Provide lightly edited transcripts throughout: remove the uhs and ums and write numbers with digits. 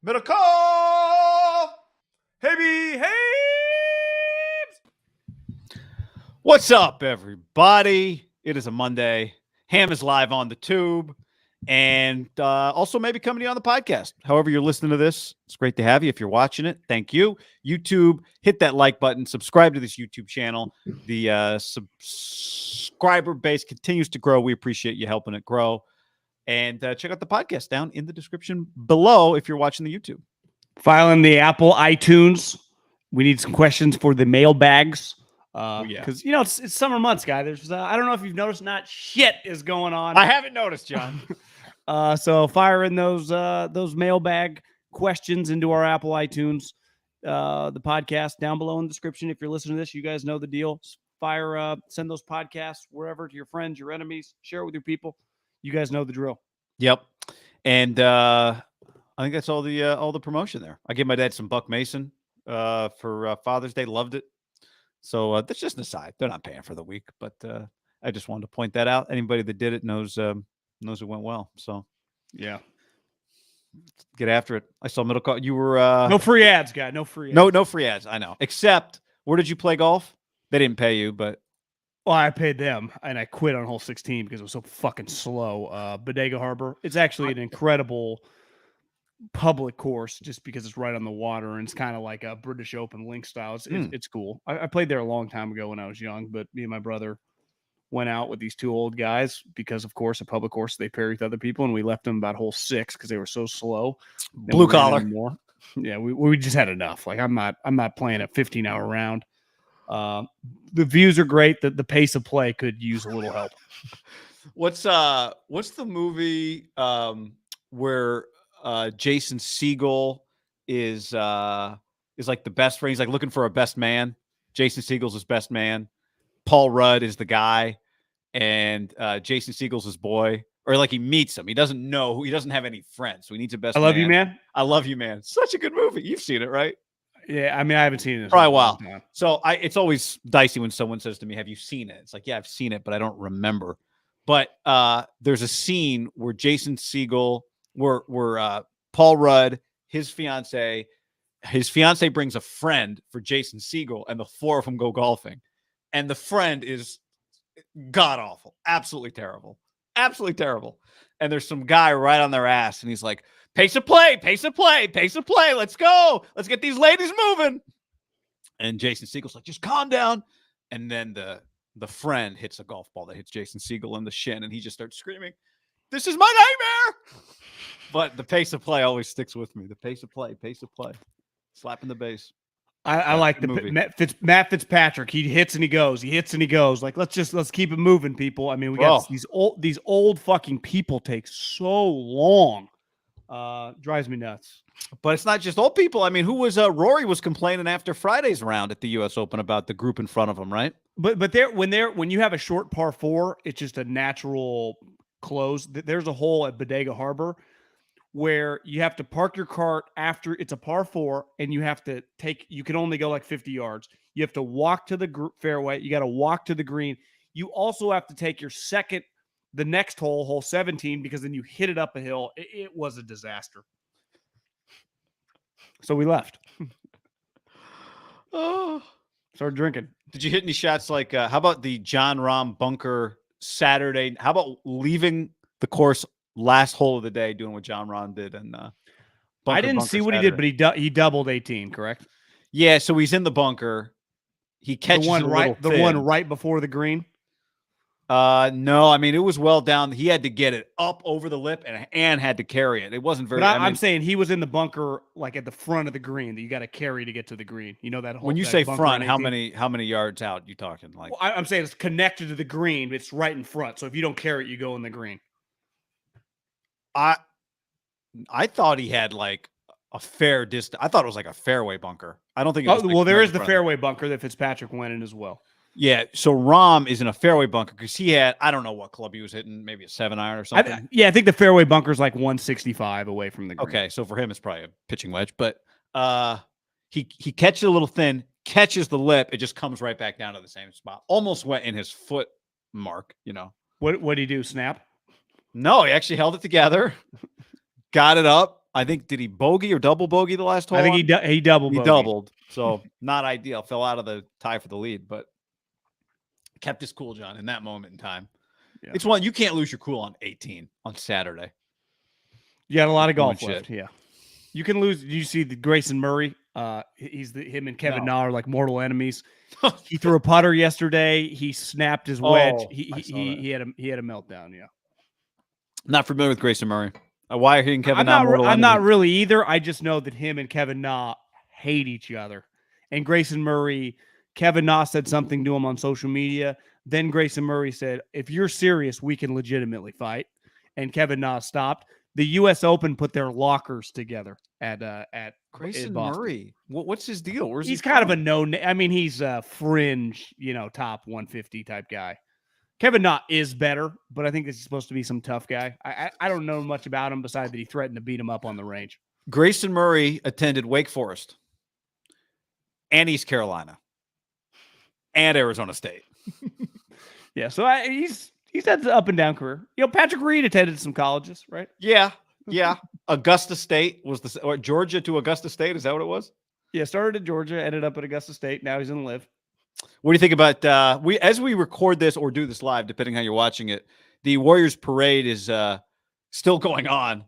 MIDDLEKAUFF! Hey, what's up, everybody? It is a Monday. Ham is live on the tube, and also maybe coming to you on the podcast. However you're listening to this, it's great to have you. If you're watching it, thank you. YouTube, hit that like button. Subscribe to this YouTube channel. The subscriber base continues to grow. We appreciate you helping it grow. And check out the podcast down in the description below if you're watching the YouTube. Filing the Apple iTunes. We need some questions for the mailbags. Because, you know, it's summer months, guy. There's I don't know if you've noticed, not shit is going on. I haven't noticed, John. So fire in those mailbag questions into our Apple iTunes. The podcast down below in the description. If you're listening to this, you guys know the deal. Send those podcasts wherever to your friends, your enemies. Share it with your people. You guys know the drill. Yep. And I think that's all the promotion there. I gave my dad some Buck Mason for Father's Day. Loved it. So that's just an aside. They're not paying for the week, but I just wanted to point that out. Anybody that did it knows it went well. So yeah, get after it. I saw MIDDLEKAUFF. You were no free ads, guy. No free ads. No free ads. I know. Except, where did you play golf? They didn't pay you, but. Well, I paid them, and I quit on hole 16 because it was so fucking slow. Bodega Harbor. It's actually an incredible public course just because it's right on the water, and it's kind of like a British Open link style. It's cool. I played there a long time ago when I was young, but me and my brother went out with these two old guys because, of course, a public course, they pair with other people, and we left them about hole 6 because they were so slow. Blue collar. Yeah, we just had enough. Like, I'm not playing a 15-hour round. The views are great. The pace of play could use a little help. What's the movie where Jason Segel is like the best friend? He's like looking for a best man. Jason Segel's his best man. Paul Rudd is the guy, and Jason Segel's his boy. Or like he meets him. He doesn't know. He doesn't have any friends, so he needs a best man. I love you, man. I love you, man. Such a good movie. You've seen it, right? Yeah, I mean, I haven't seen it. Probably a while. So it's always dicey when someone says to me, "Have you seen it?" It's like, yeah, I've seen it, but I don't remember. But there's a scene where Jason Segel, where Paul Rudd, his fiance brings a friend for Jason Segel, and the four of them go golfing, and the friend is god awful, absolutely terrible. And there's some guy right on their ass, and he's like, pace of play. Let's go. Let's get these ladies moving. And Jason Segel's like, just calm down. And then the friend hits a golf ball that hits Jason Segel in the shin, and he just starts screaming, "This is my nightmare!" But the pace of play always sticks with me. The pace of play. Slapping the base. I like the Matt Fitzpatrick. He hits and he goes. Like, let's keep it moving, people. I mean, we got these old fucking people take so long. Drives me nuts. But it's not just old people. I mean, who was Rory was complaining after Friday's round at the U.S. Open about the group in front of him, right? But when you have a short par 4, it's just a natural close. There's a hole at Bodega Harbor where you have to park your cart after it's a par 4, and you can only go like 50 yards. You have to walk to the fairway. You got to walk to the green. You also have to take the next hole 17, because then you hit it up a hill. It was a disaster. So we left. Started drinking. Did you hit any shots like, how about the John Rahm bunker Saturday? How about leaving the course last hole of the day, doing what John Rahm did? And I didn't see what Saturday. He did, but he doubled 18, correct? Yeah, so he's in the bunker. He catches one right before the green. No, I mean, it was well down. He had to get it up over the lip and had to carry it. It wasn't very. But I'm saying he was in the bunker, like at the front of the green, that you got to carry to get to the green. You know that whole. When you say front, how many yards out you talking? Like, well, I'm saying it's connected to the green. It's right in front. So if you don't carry it, you go in the green. I thought he had like a fair distance. I thought it was like a fairway bunker. I don't think it was. Well, there is the fairway bunker that Fitzpatrick went in as well. Yeah, so Rahm is in a fairway bunker because he had, I don't know what club he was hitting, maybe a 7-iron or something. I think the fairway bunker is like 165 away from the green. Okay, so for him, it's probably a pitching wedge. But he catches a little thin, catches the lip, it just comes right back down to the same spot. Almost went in his foot mark, you know. What did he do, snap? No, he actually held it together, got it up. I think, did he bogey or double bogey the last hole? I think he double He bogeyed. doubled. So not ideal. Fell out of the tie for the lead, but kept his cool, John, in that moment in time. Yeah. It's one you can't lose your cool on 18 on Saturday. You got a lot of golf left. Yeah. You can lose. Did you see the Grayson Murray? Him and Kevin Na are like mortal enemies. He threw a putter yesterday. He snapped his wedge. He had a meltdown. Yeah. Not familiar with Grayson Murray. Why are he and Kevin Na mortal I'm enemies? not really either. I just know that him and Kevin Na hate each other. And Grayson Murray, Kevin Na said something to him on social media. Then Grayson Murray said, "If you're serious, we can legitimately fight." And Kevin Na stopped. The U.S. Open put their lockers together at Grayson Murray. What's his deal? Where's he's kind of a no. I mean, he's a fringe, top 150 type guy. Kevin Na is better, but I think this is supposed to be some tough guy. I don't know much about him besides that he threatened to beat him up on the range. Grayson Murray attended Wake Forest and East Carolina and Arizona State. Yeah, so he's had an up and down career. Patrick Reed attended some colleges, right? Yeah. Augusta State was Georgia to Augusta State. Is that what it was? Yeah, started at Georgia, ended up at Augusta State. Now he's in Live. What do you think about as we record this or do this live, depending how you're watching it? The Warriors parade is still going on.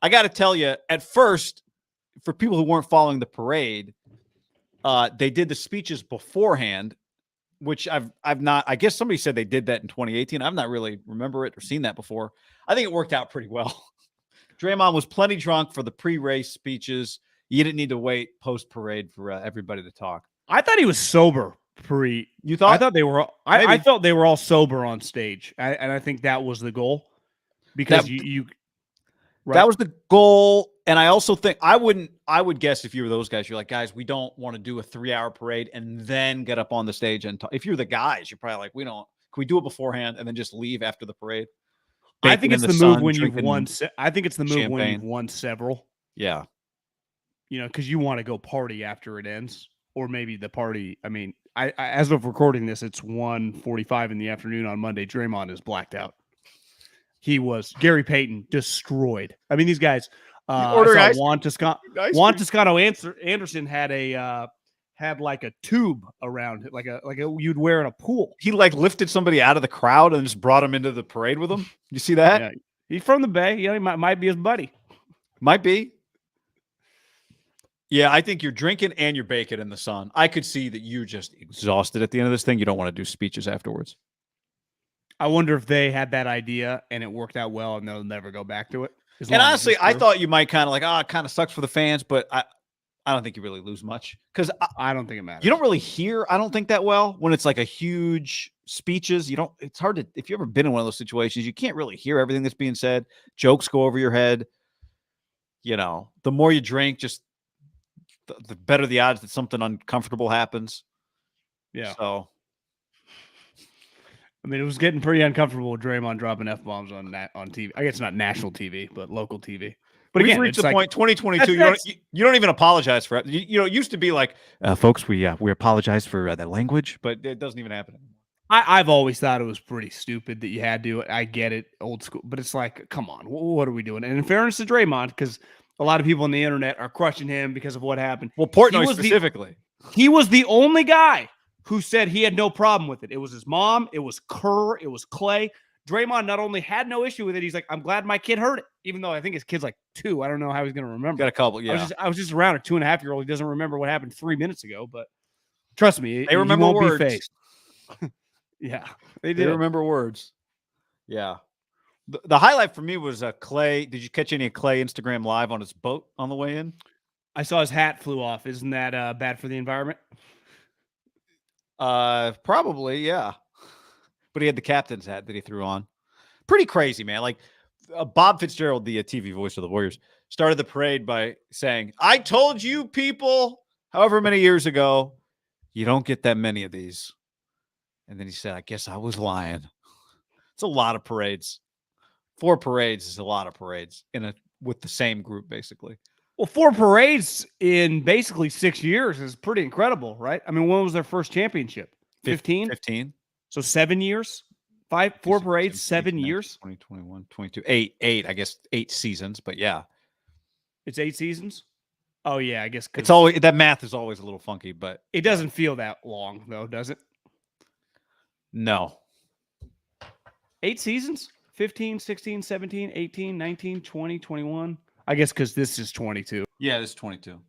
I got to tell you, at first, for people who weren't following the parade, they did the speeches beforehand, which I've not. I guess somebody said they did that in 2018. I've not really remember it or seen that before. I think it worked out pretty well. Draymond was plenty drunk for the pre-race speeches. You didn't need to wait post-parade for everybody to talk. I thought he was sober pre. You thought? I thought they were. I felt they were all sober on stage, and I think that was the goal. Because you right? That was the goal, and I also think I would guess if you were those guys, you're like, guys, we don't want to do a 3-hour parade and then get up on the stage and talk. If you're the guys, you're probably like, can we do it beforehand and then just leave after the parade? I think it's the move when you've won. I think it's the move when you've won several. Yeah, because you want to go party after it ends. Or maybe the party. I mean, I as of recording this, it's 1:45 in the afternoon on Monday. Draymond is blacked out. Gary Payton destroyed. I mean, these guys. Juan Toscano Anderson had like a tube around it, like a you'd wear in a pool. He lifted somebody out of the crowd and just brought him into the parade with him. You see that? Yeah. He's from the Bay. He might be his buddy. Might be. Yeah, I think you're drinking and you're baking in the sun. I could see that you're just exhausted at the end of this thing. You don't want to do speeches afterwards. I wonder if they had that idea and it worked out well and they'll never go back to it. And honestly, I thought you might kind of it kind of sucks for the fans, but I don't think you really lose much because I don't think it matters. You don't really hear, I don't think, that well when it's like a huge speeches. It's hard to, if you've ever been in one of those situations, you can't really hear everything that's being said. Jokes go over your head. The more you drink, just the better the odds that something uncomfortable happens. Yeah. So, I mean, it was getting pretty uncomfortable with Draymond dropping F-bombs on TV. I guess it's not national TV, but local TV. But we've reached the point, 2022, you don't even apologize for it. It used to be like, folks, we apologize for that language, but it doesn't even happen anymore. I've always thought it was pretty stupid that you had to. I get it, old school, but it's like, come on, what are we doing? And in fairness to Draymond, because a lot of people on the internet are crushing him because of what happened. Well, Portnoy specifically. He was the only guy who said he had no problem with it. It was his mom. It was Kerr. It was Clay. Draymond not only had no issue with it, he's like, I'm glad my kid heard it, even though I think his kid's like 2. I don't know how he's going to remember. Got a couple, yeah. I was just around a 2.5-year-old. He doesn't remember what happened 3 minutes ago, but trust me, they remember words. Be faced. Yeah, they remember words. Yeah. The highlight for me was Clay. Did you catch any of Clay Instagram Live on his boat on the way in? I saw his hat flew off. Isn't that bad for the environment? Probably, yeah. But he had the captain's hat that he threw on. Pretty crazy, man. Like Bob Fitzgerald, the TV voice of the Warriors, started the parade by saying, I told you people, however many years ago, you don't get that many of these. And then he said, I guess I was lying. It's a lot of parades. 4 parades is a lot of parades with the same group, basically. Well, 4 parades in basically 6 years is pretty incredible, right? I mean, when was their first championship? 15? 15. So 7 years? 4 parades, 7 years. 2021, 22, 8, I guess 8 seasons, but yeah. It's 8 seasons. Oh yeah, I guess it's always that math is always a little funky, but it doesn't feel that long though, does it? No. 8 seasons? 15, 16, 17, 18, 19, 20, 21. I guess because this is 22. Yeah, this is 22.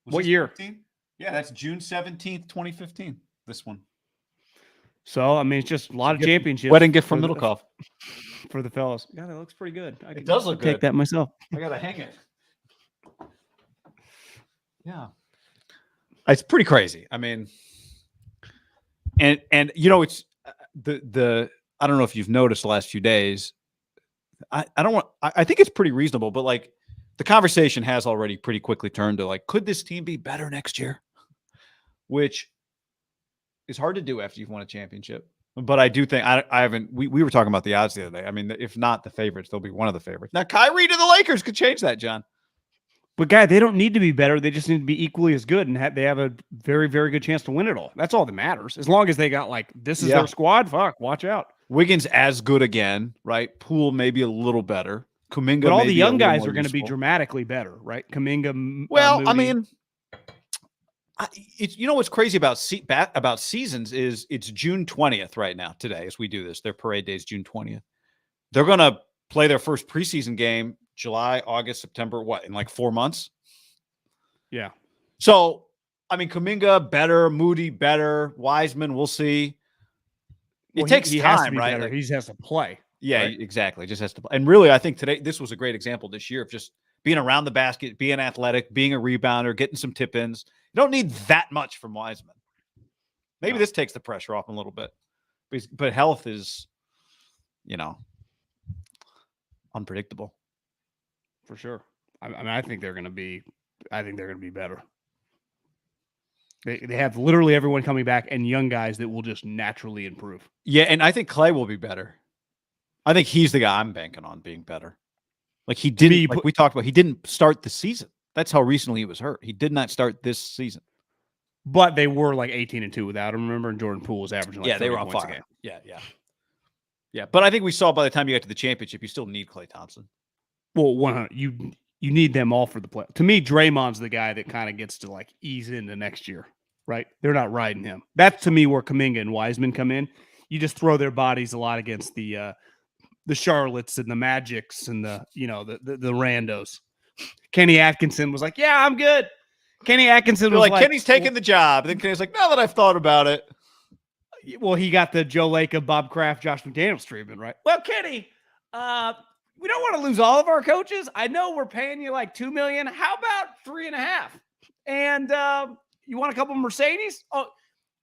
What year? 15? Yeah, that's June 17th, 2015. This one. So, I mean, it's just a lot of championships. Wedding gift from Middlecoff. For the fellas. Yeah, that looks pretty good. It does look good. Take that myself. I got to hang it. Yeah. It's pretty crazy. I mean, and you know, it's the I don't know if you've noticed the last few days. I think it's pretty reasonable, but like the conversation has already pretty quickly turned to like, could this team be better next year? Which is hard to do after you've won a championship. But I do think I haven't. We were talking about the odds the other day. I mean, if not the favorites, they'll be one of the favorites. Now, Kyrie to the Lakers could change that, John. But guy, they don't need to be better. They just need to be equally as good, and they have a very, very good chance to win it all. That's all that matters. As long as they got like this is their squad. Fuck, watch out. Wiggins as good again, right? Poole maybe a little better. Kuminga, but all the young guys are going to be dramatically better, right? Kuminga. Well, Moody. I mean, it's you know what's crazy about seasons is it's June 20th right now today as we do this. Their parade day is June 20th. They're going to play their first preseason game July, August, September, in like 4 months? Yeah. So, I mean, Kuminga better, Moody better, Wiseman, we'll see. It takes time, right? Like, he just has to play. Yeah, right? Exactly. Just has to play. And really, I think today, this was a great example this year of just being around the basket, being athletic, being a rebounder, getting some tip-ins. You don't need that much from Wiseman. Maybe this takes the pressure off a little bit. But health is, unpredictable. For sure. I mean, I think they're going to be better. They have literally everyone coming back and young guys that will just naturally improve. Yeah, and I think Clay will be better. I think he's the guy I'm banking on being better. Like he didn't, we talked about, he didn't start the season. That's how recently he was hurt. He did not start this season. But they were like 18-2 without him. Remember, and Jordan Poole was averaging like 30 they were on points fire. a game. Yeah. But I think we saw by the time you got to the championship, you still need Klay Thompson. Well, 100. You need them all for the play. To me, Draymond's the guy that kind of gets to like ease into next year, right? They're not riding him. That's to me where Kuminga and Wiseman come in. You just throw their bodies a lot against the Charlottes and the Magics and the randos. Kenny Atkinson was like, "Yeah, I'm good." Kenny Atkinson was like, Kenny's taking the job. And then Kenny's like, "Now that I've thought about it." Well, he got the Joe Lacob, Bob Kraft, Josh McDaniels treatment, right? Well, Kenny, we don't want to lose all of our coaches. I know we're paying you like $2 million. How about 3.5? And you want a couple Mercedes?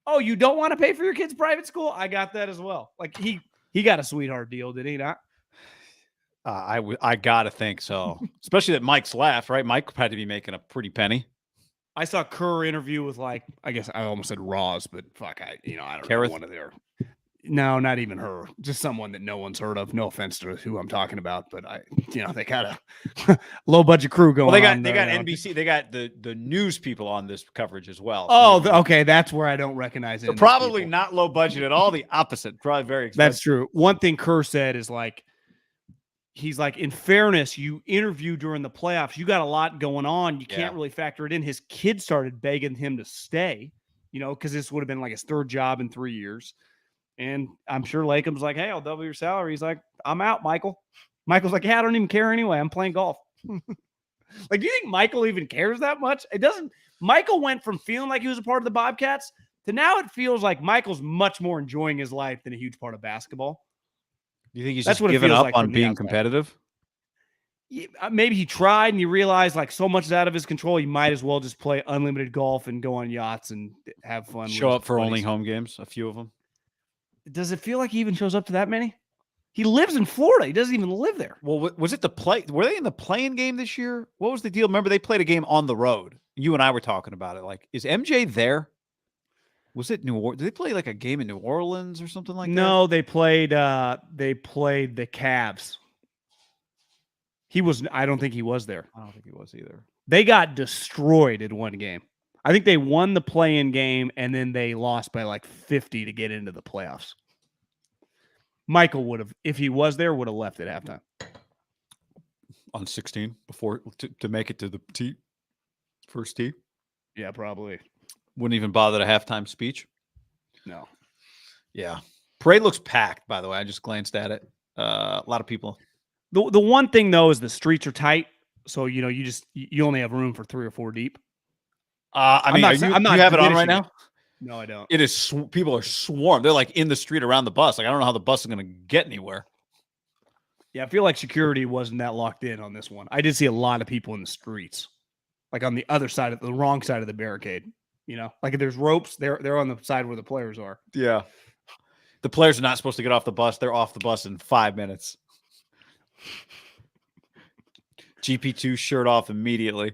Oh, you don't want to pay for your kid's private school? I got that as well. Like he got a sweetheart deal, did he not? I gotta think so. Especially that Mike's left, right? Mike had to be making a pretty penny. I saw Kerr interview with I guess I almost said Roz, but fuck, I don't Kareth? know one of their. No, not even her. Just someone that no one's heard of. No offense to who I'm talking about, but they got a low budget crew going. Well, they got NBC. They got the news people on this coverage as well. Oh, okay, that's where I don't recognize it. So probably not low budget at all. The opposite. Probably very expensive. That's true. One thing Kerr said is he's like, in fairness, you interview during the playoffs. You got a lot going on. You can't really factor it in. His kids started begging him to stay, because this would have been like his third job in 3 years. And I'm sure Lacombe's like, "Hey, I'll double your salary." He's like, "I'm out, Michael." Michael's like, "Yeah, I don't even care anyway. I'm playing golf." Like, do you think Michael even cares that much? It doesn't. Michael went from feeling like he was a part of the Bobcats to now it feels like Michael's much more enjoying his life than a huge part of basketball. Do you think he's just giving up on being competitive? Yeah, maybe he tried and he realized like so much is out of his control. He might as well just play unlimited golf and go on yachts and have fun. Show up for only home games, a few of them. Does it feel like he even shows up to that many? He lives in Florida. He doesn't even live there. Well, was it the play? Were they in the playing game this year? What was the deal? Remember, they played a game on the road. You and I were talking about it. Like, is MJ there? Was it New Orleans? Did they play like a game in New Orleans or something like that? No, they played the Cavs. I don't think he was there. I don't think he was either. They got destroyed in one game. I think they won the play-in game, and then they lost by like 50 to get into the playoffs. Michael would have, if he was there, would have left at halftime. On 16 before to make it to the tee. First tee. Yeah, probably. Wouldn't even bother to halftime speech. No. Yeah. Parade looks packed, by the way. I just glanced at it. A lot of people. The one thing, though, is the streets are tight. So, you only have room for 3 or 4 deep. I mean, I'm not you have it on right now? No, I don't. It is. People are swarmed. They're like in the street around the bus. Like, I don't know how the bus is going to get anywhere. Yeah, I feel like security wasn't that locked in on this one. I did see a lot of people in the streets, like on the other side of the wrong side of the barricade. Like if there's ropes, they're on the side where the players are. Yeah. The players are not supposed to get off the bus. They're off the bus in 5 minutes. GP2 shirt off immediately.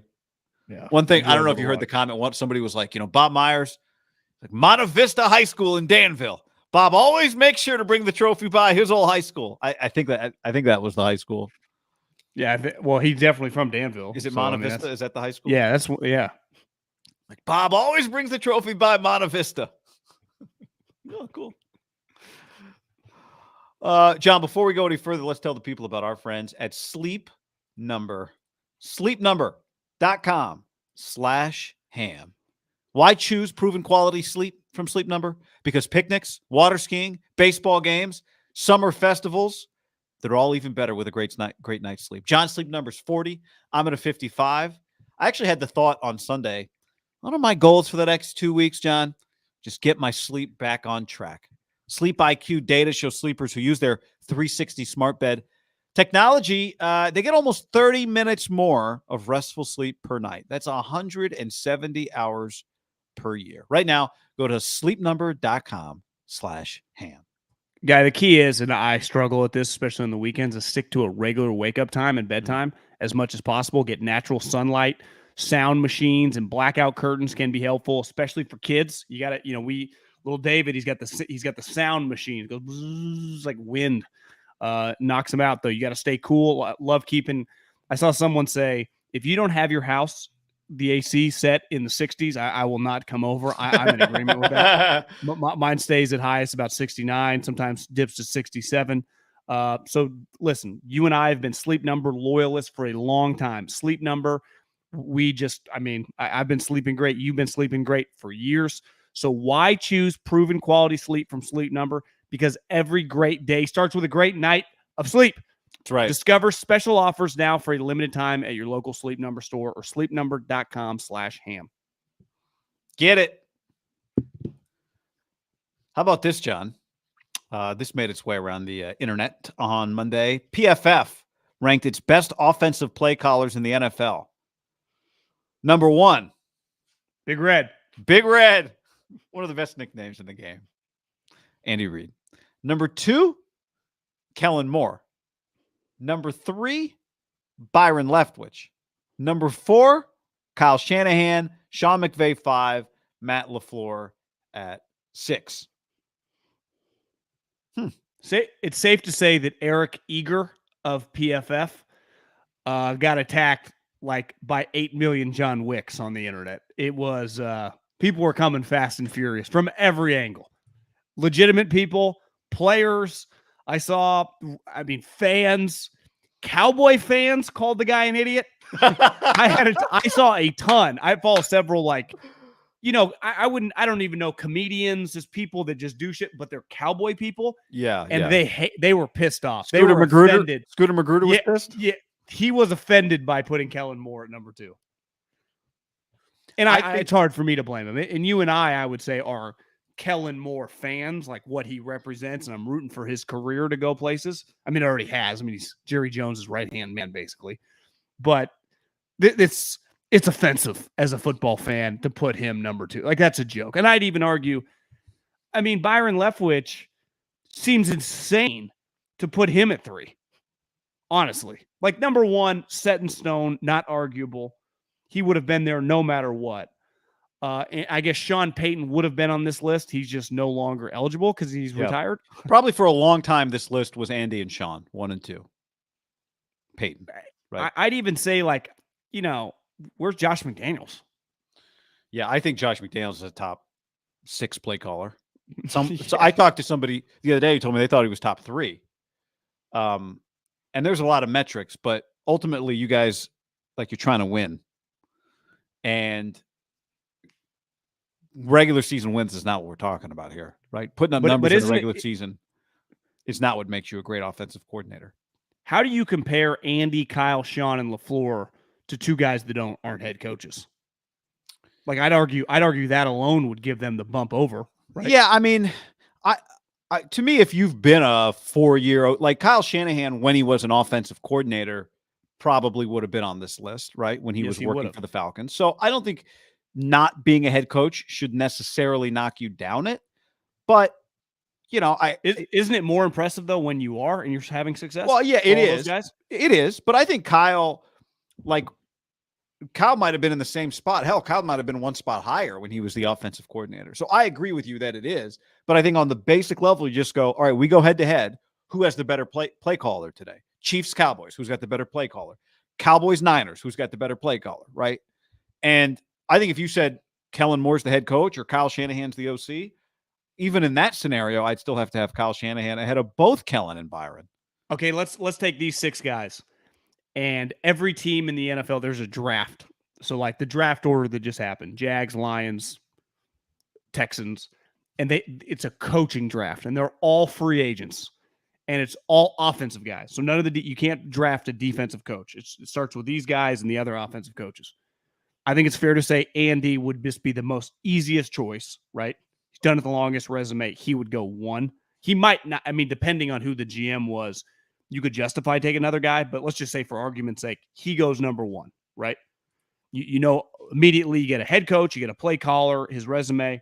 Yeah. One thing, I don't know if you heard the comment. Somebody was like, Bob Myers, like Monte Vista High School in Danville. Bob always makes sure to bring the trophy by his old high school. I think that was the high school. Yeah. Well, he's definitely from Danville. Is it Monte Vista? Is that the high school? Yeah, yeah. Like Bob always brings the trophy by Monte Vista. Oh, cool. John, before we go any further, let's tell the people about our friends at Sleep Number. sleepnumber.com/ham. Why choose proven quality sleep from Sleep Number? Because picnics, water skiing, baseball games, summer festivals, they're all even better with a great night's sleep. John's sleep number's 40. I'm at a 55. I actually had the thought on Sunday, one of my goals for the next 2 weeks, John, just get my sleep back on track. Sleep IQ data shows sleepers who use their 360 smart bed technology, they get almost 30 minutes more of restful sleep per night. That's 170 hours per year. Right now, go to sleepnumber.com/ham. Guy, the key is, and I struggle with this, especially on the weekends, is stick to a regular wake-up time and bedtime as much as possible. Get natural sunlight. Sound machines and blackout curtains can be helpful, especially for kids. You got to, little David, he's got the sound machine. It goes bzzz, like wind. Knocks them out, though. You got to stay cool. I love keeping. I saw someone say, if you don't have your house, the AC set in the 60s, I will not come over. I'm in agreement with that. Mine stays at highest about 69, sometimes dips to 67. So listen, you and I have been Sleep Number loyalists for a long time. Sleep Number, I've been sleeping great. You've been sleeping great for years. So why choose proven quality sleep from Sleep Number? Because every great day starts with a great night of sleep. That's right. Discover special offers now for a limited time at your local Sleep Number store or sleepnumber.com/ham. Get it. How about this, John? This made its way around the internet on Monday. PFF ranked its best offensive play callers in the NFL. Number 1. Big Red. Big Red. One of the best nicknames in the game. Andy Reid. Number 2, Kellen Moore. Number 3, Byron Leftwich. Number 4, Kyle Shanahan. Sean McVay 5, Matt LaFleur at 6. It's safe to say that Eric Eager of PFF got attacked like by 8 million John Wicks on the internet. It was people were coming fast and furious from every angle. Legitimate people, players. I saw, fans, Cowboy fans called the guy an idiot. I saw a ton. I follow several, I don't even know comedians, just people that just do shit, but they're Cowboy people. Yeah. And they were pissed off. Scooter they were Magruder, offended. Scooter Magruder was pissed? Yeah. He was offended by putting Kellen Moore at number 2. And I think it's hard for me to blame him. And you and I would say, are Kellen Moore fans, like what he represents, and I'm rooting for his career to go places. It already has. He's Jerry Jones's right-hand man, basically. But it's offensive as a football fan to put him number 2. Like, that's a joke. And I'd even argue, Byron Leftwich seems insane to put him at 3. Honestly. Like, number 1, set in stone, not arguable. He would have been there no matter what. And I guess Sean Payton would have been on this list. He's just no longer eligible because he's retired. Probably for a long time, this list was Andy and Sean, 1 and 2. Peyton. Right. I'd even say, where's Josh McDaniels? Yeah, I think Josh McDaniels is a top 6 play caller. So I talked to somebody the other day who told me they thought he was top 3. And there's a lot of metrics, but ultimately you guys, like, you're trying to win. And regular season wins is not what we're talking about here, right? Putting up numbers in the regular season is not what makes you a great offensive coordinator. How do you compare Andy, Kyle, Sean, and LaFleur to 2 guys that aren't head coaches? Like, I'd argue that alone would give them the bump over, right? Yeah, I mean, to me, if you've been a 4-year, like Kyle Shanahan, when he was an offensive coordinator, probably would have been on this list, right? When he was working for the Falcons. So I don't think not being a head coach should necessarily knock you down it. But, isn't it more impressive though when you are and you're having success? Well, yeah, it is. It is. But I think Kyle might have been in the same spot. Hell, Kyle might have been one spot higher when he was the offensive coordinator. So I agree with you that it is. But I think on the basic level, you just go, all right, we go head to head. Who has the better play caller today? Chiefs, Cowboys. Who's got the better play caller? Cowboys, Niners. Who's got the better play caller, right? And I think if you said Kellen Moore's the head coach or Kyle Shanahan's the OC, even in that scenario, I'd still have to have Kyle Shanahan ahead of both Kellen and Byron. Okay, let's take these 6 guys. And every team in the NFL, there's a draft. So like the draft order that just happened, Jags, Lions, Texans, and it's a coaching draft, and they're all free agents, and it's all offensive guys. So none of you can't draft a defensive coach. It starts with these guys and the other offensive coaches. I think it's fair to say Andy would just be the most easiest choice, right? He's done it the longest resume. He would go 1. He might not. I mean, depending on who the GM was, you could justify taking another guy, but let's just say for argument's sake, he goes number 1, right? Immediately you get a head coach, you get a play caller, his resume.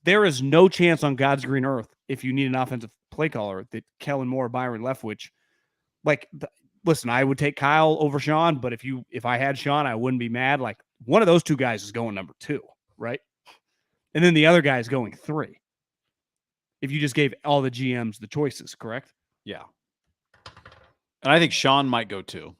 There is no chance on God's green earth if you need an offensive play caller that Kellen Moore, Byron Leftwich, listen, I would take Kyle over Sean, but if I had Sean, I wouldn't be mad. Like, one of those 2 guys is going number 2, right? And then the other guy is going 3. If you just gave all the GMs the choices, correct? Yeah. And I think Sean might go 2.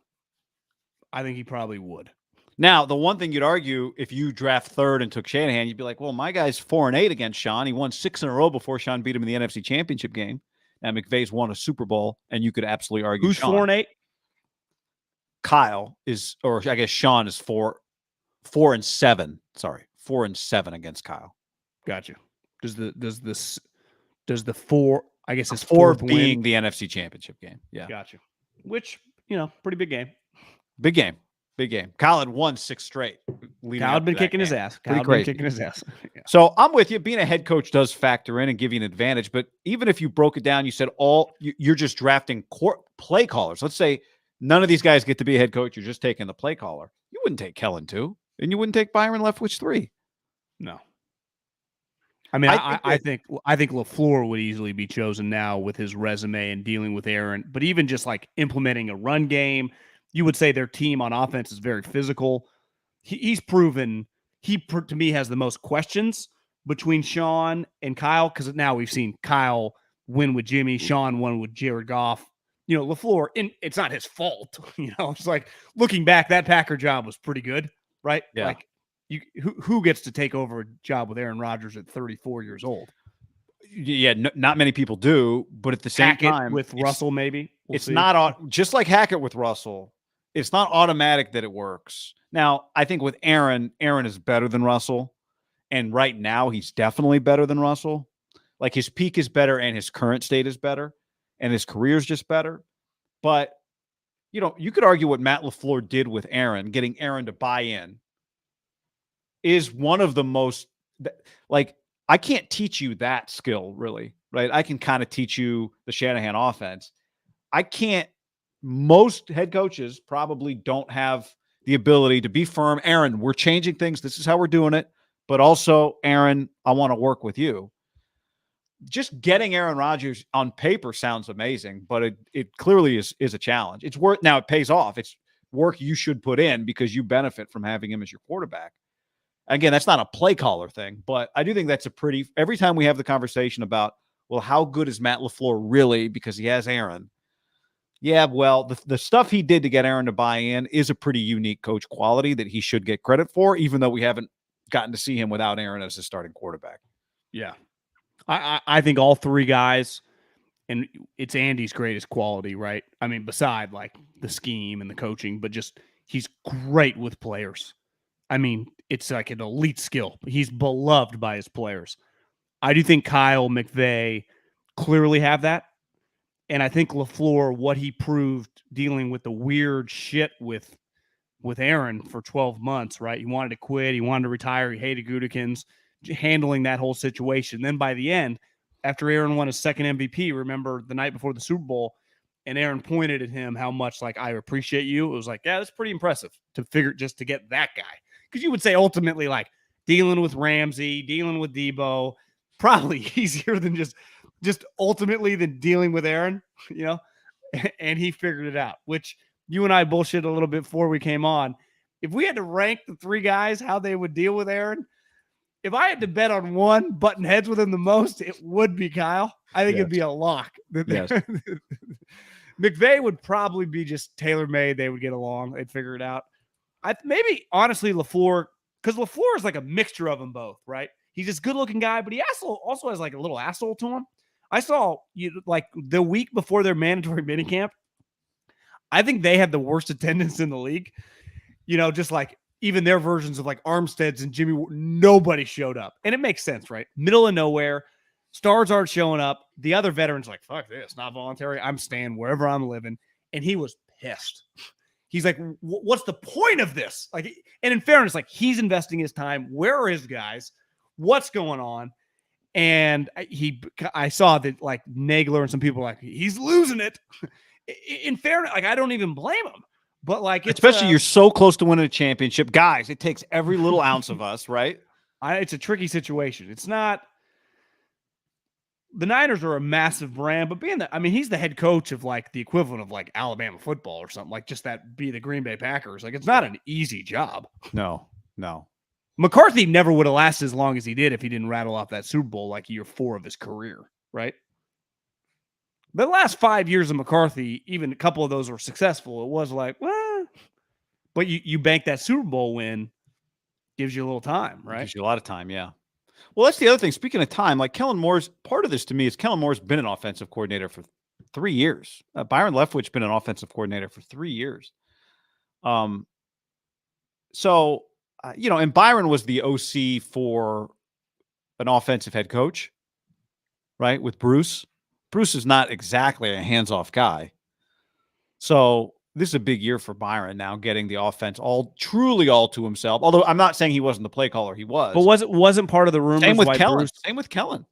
I think he probably would. Now, the one thing you'd argue, if you draft 3rd and took Shanahan, you'd be like, well, my guy's 4-8 against Sean. He won 6 in a row before Sean beat him in the NFC Championship game. Now, McVay's won a Super Bowl, and you could absolutely argue who's Sean. 4-8? Kyle is, or I guess Sean is 4-7. Sorry, 4-7 against Kyle. Gotcha. Does the 4? I guess it's 4 being the NFC Championship game. Yeah, gotcha. Which pretty big game. Big game. Big game. Kyle had won 6 straight. Kyle had been kicking his ass. Yeah. So I'm with you. Being a head coach does factor in and give you an advantage. But even if you broke it down, you said you're just drafting play callers. Let's say none of these guys get to be a head coach. You're just taking the play caller. You wouldn't take Kellen 2, and you wouldn't take Byron Leftwich 3. No. I mean, I think LaFleur would easily be chosen now with his resume and dealing with Aaron. But even just like implementing a run game, you would say their team on offense is very physical. He's proven to me has the most questions between Sean and Kyle, because now we've seen Kyle win with Jimmy, Sean won with Jared Goff. LaFleur, it's not his fault. It's like looking back, that Packer job was pretty good, right? Yeah. Like who gets to take over a job with Aaron Rodgers at 34 years old? Yeah, not many people do, but at the same time, with Russell, maybe it's not just like Hackett with Russell. It's not automatic that it works. Now, I think with Aaron is better than Russell. And right now, he's definitely better than Russell. Like, his peak is better and his current state is better. And his career is just better. But, you could argue what Matt LaFleur did with Aaron, getting Aaron to buy in, is one of the most, like, I can't teach you that skill, really, right? I can kind of teach you the Shanahan offense. I can't. Most head coaches probably don't have the ability to be firm. Aaron, we're changing things. This is how we're doing it. But also, Aaron, I want to work with you. Just getting Aaron Rodgers on paper sounds amazing, but it clearly is a challenge. It's work. Now, it pays off. It's work you should put in because you benefit from having him as your quarterback. Again, that's not a play caller thing, but I do think that's every time we have the conversation about, well, how good is Matt LaFleur really because he has Aaron? Yeah, well, the stuff he did to get Aaron to buy in is a pretty unique coach quality that he should get credit for, even though we haven't gotten to see him without Aaron as his starting quarterback. Yeah. I think all three guys, and it's Andy's greatest quality, right? I mean, beside like the scheme and the coaching, but just he's great with players. I mean, it's like an elite skill. He's beloved by his players. I do think Kyle, McVay clearly have that. And I think LaFleur, what he proved dealing with the weird shit with Aaron for 12 months, right? He wanted to quit. He wanted to retire. He hated Gutekunst, handling that whole situation. Then by the end, after Aaron won his second MVP, remember the night before the Super Bowl, and Aaron pointed at him how much, like, I appreciate you. It was like, yeah, that's pretty impressive to figure just to get that guy. Because you would say ultimately, like, dealing with Ramsey, dealing with Debo, probably easier than just ultimately than dealing with Aaron, you know? And he figured it out, which you and I bullshit a little bit before we came on. If we had to rank the three guys, how they would deal with Aaron, if I had to bet on one button heads with him the most, it would be Kyle. I think it'd be a lock. Yes. McVay would probably be just tailor-made. They would get along. They'd figure it out. Maybe, honestly, LaFleur, because LaFleur is like a mixture of them both, right? He's this good-looking guy, but he also has like a little asshole to him. I saw like the week before their mandatory minicamp, I think they had the worst attendance in the league. You know, just like even their versions of like Armstead's and Jimmy, nobody showed up. And it makes sense, right? Middle of nowhere. Stars aren't showing up. The other veterans like, fuck this, not voluntary. I'm staying wherever I'm living. And he was pissed. He's like, what's the point of this? Like, and in fairness, like he's investing his time. Where are his guys? What's going on? And I saw that like Nagler and some people were like, he's losing it. In fairness, like I don't even blame him. But like, especially you're so close to winning a championship, guys. It takes every little ounce of us, right? It's a tricky situation. It's not. The Niners are a massive brand, but he's the head coach of like the equivalent of like Alabama football or something, like just that be the Green Bay Packers. Like it's not an easy job. No. McCarthy never would have lasted as long as he did if he didn't rattle off that Super Bowl like year 4 of his career, right? The last 5 years of McCarthy, even a couple of those were successful. It was like, well, but you bank that Super Bowl win, gives you a little time, right? Gives you a lot of time, yeah. Well, that's the other thing. Speaking of time, like Kellen Moore's part of this to me is Kellen Moore's been an offensive coordinator for 3 years. Byron Leftwich been an offensive coordinator for 3 years. And Byron was the OC for an offensive head coach, right? With Bruce. Bruce is not exactly a hands-off guy. So this is a big year for Byron now, getting the offense truly all to himself. Although I'm not saying he wasn't the play caller, he was. But wasn't part of the rumors? Same with Kellen. Same with Kellen.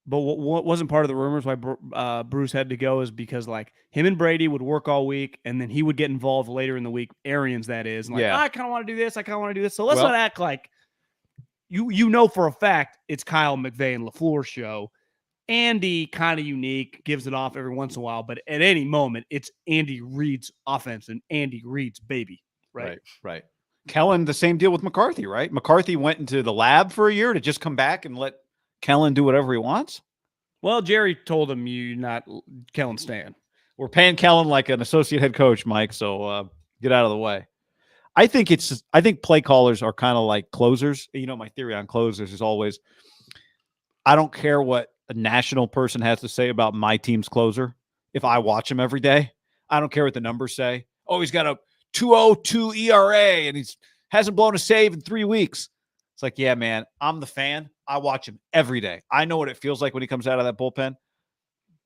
But what wasn't part of the rumors why Bruce had to go is because like him and Brady would work all week, and then he would get involved later in the week. Arians, that is, and like, I kind of want to do this. I kind of want to do this. So let's not act like you know for a fact it's Kyle McVay and LaFleur show. Andy kind of unique, gives it off every once in a while, but at any moment it's Andy Reid's offense and Andy Reid's baby, right? Right. Kellen, the same deal with McCarthy, right? McCarthy went into the lab for a year to just come back and let Kellen do whatever he wants. Well, Jerry told him you not Kellen Stan. We're paying Kellen like an associate head coach, Mike. So get out of the way. I think play callers are kind of like closers. You know, my theory on closers is always, I don't care what a national person has to say about my team's closer. If I watch him every day, I don't care what the numbers say. Oh, he's got a 2.02 ERA and he's hasn't blown a save in 3 weeks. It's like, yeah, man, I'm the fan. I watch him every day. I know what it feels like when he comes out of that bullpen.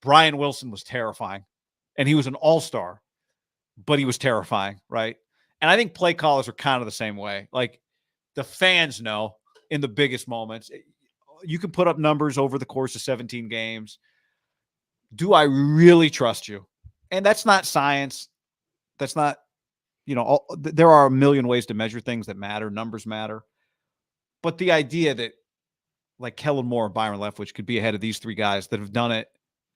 Brian Wilson was terrifying, and he was an all-star, but he was terrifying, right? And I think play callers are kind of the same way. Like the fans know in the biggest moments, you can put up numbers over the course of 17 games. Do I really trust you? And that's not science. That's not, there are a million ways to measure things that matter. Numbers matter. But the idea that like Kellen Moore and Byron Leftwich could be ahead of these three guys that have done it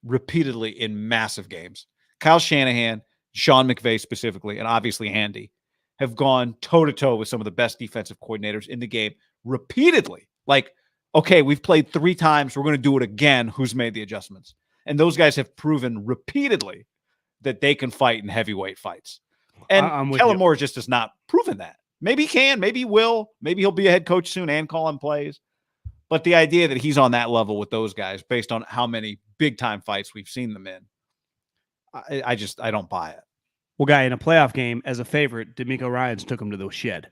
repeatedly in massive games. Kyle Shanahan, Sean McVay specifically, and obviously Andy have gone toe-to-toe with some of the best defensive coordinators in the game repeatedly. Like, okay, we've played 3 times. We're going to do it again. Who's made the adjustments? And those guys have proven repeatedly that they can fight in heavyweight fights. And Kellen Moore just has not proven that. Maybe he can. Maybe he will. Maybe he'll be a head coach soon and call him plays. But the idea that he's on that level with those guys based on how many big-time fights we've seen them in, I don't buy it. Well, guy, in a playoff game, as a favorite, D'Amico Ryans took him to the shed.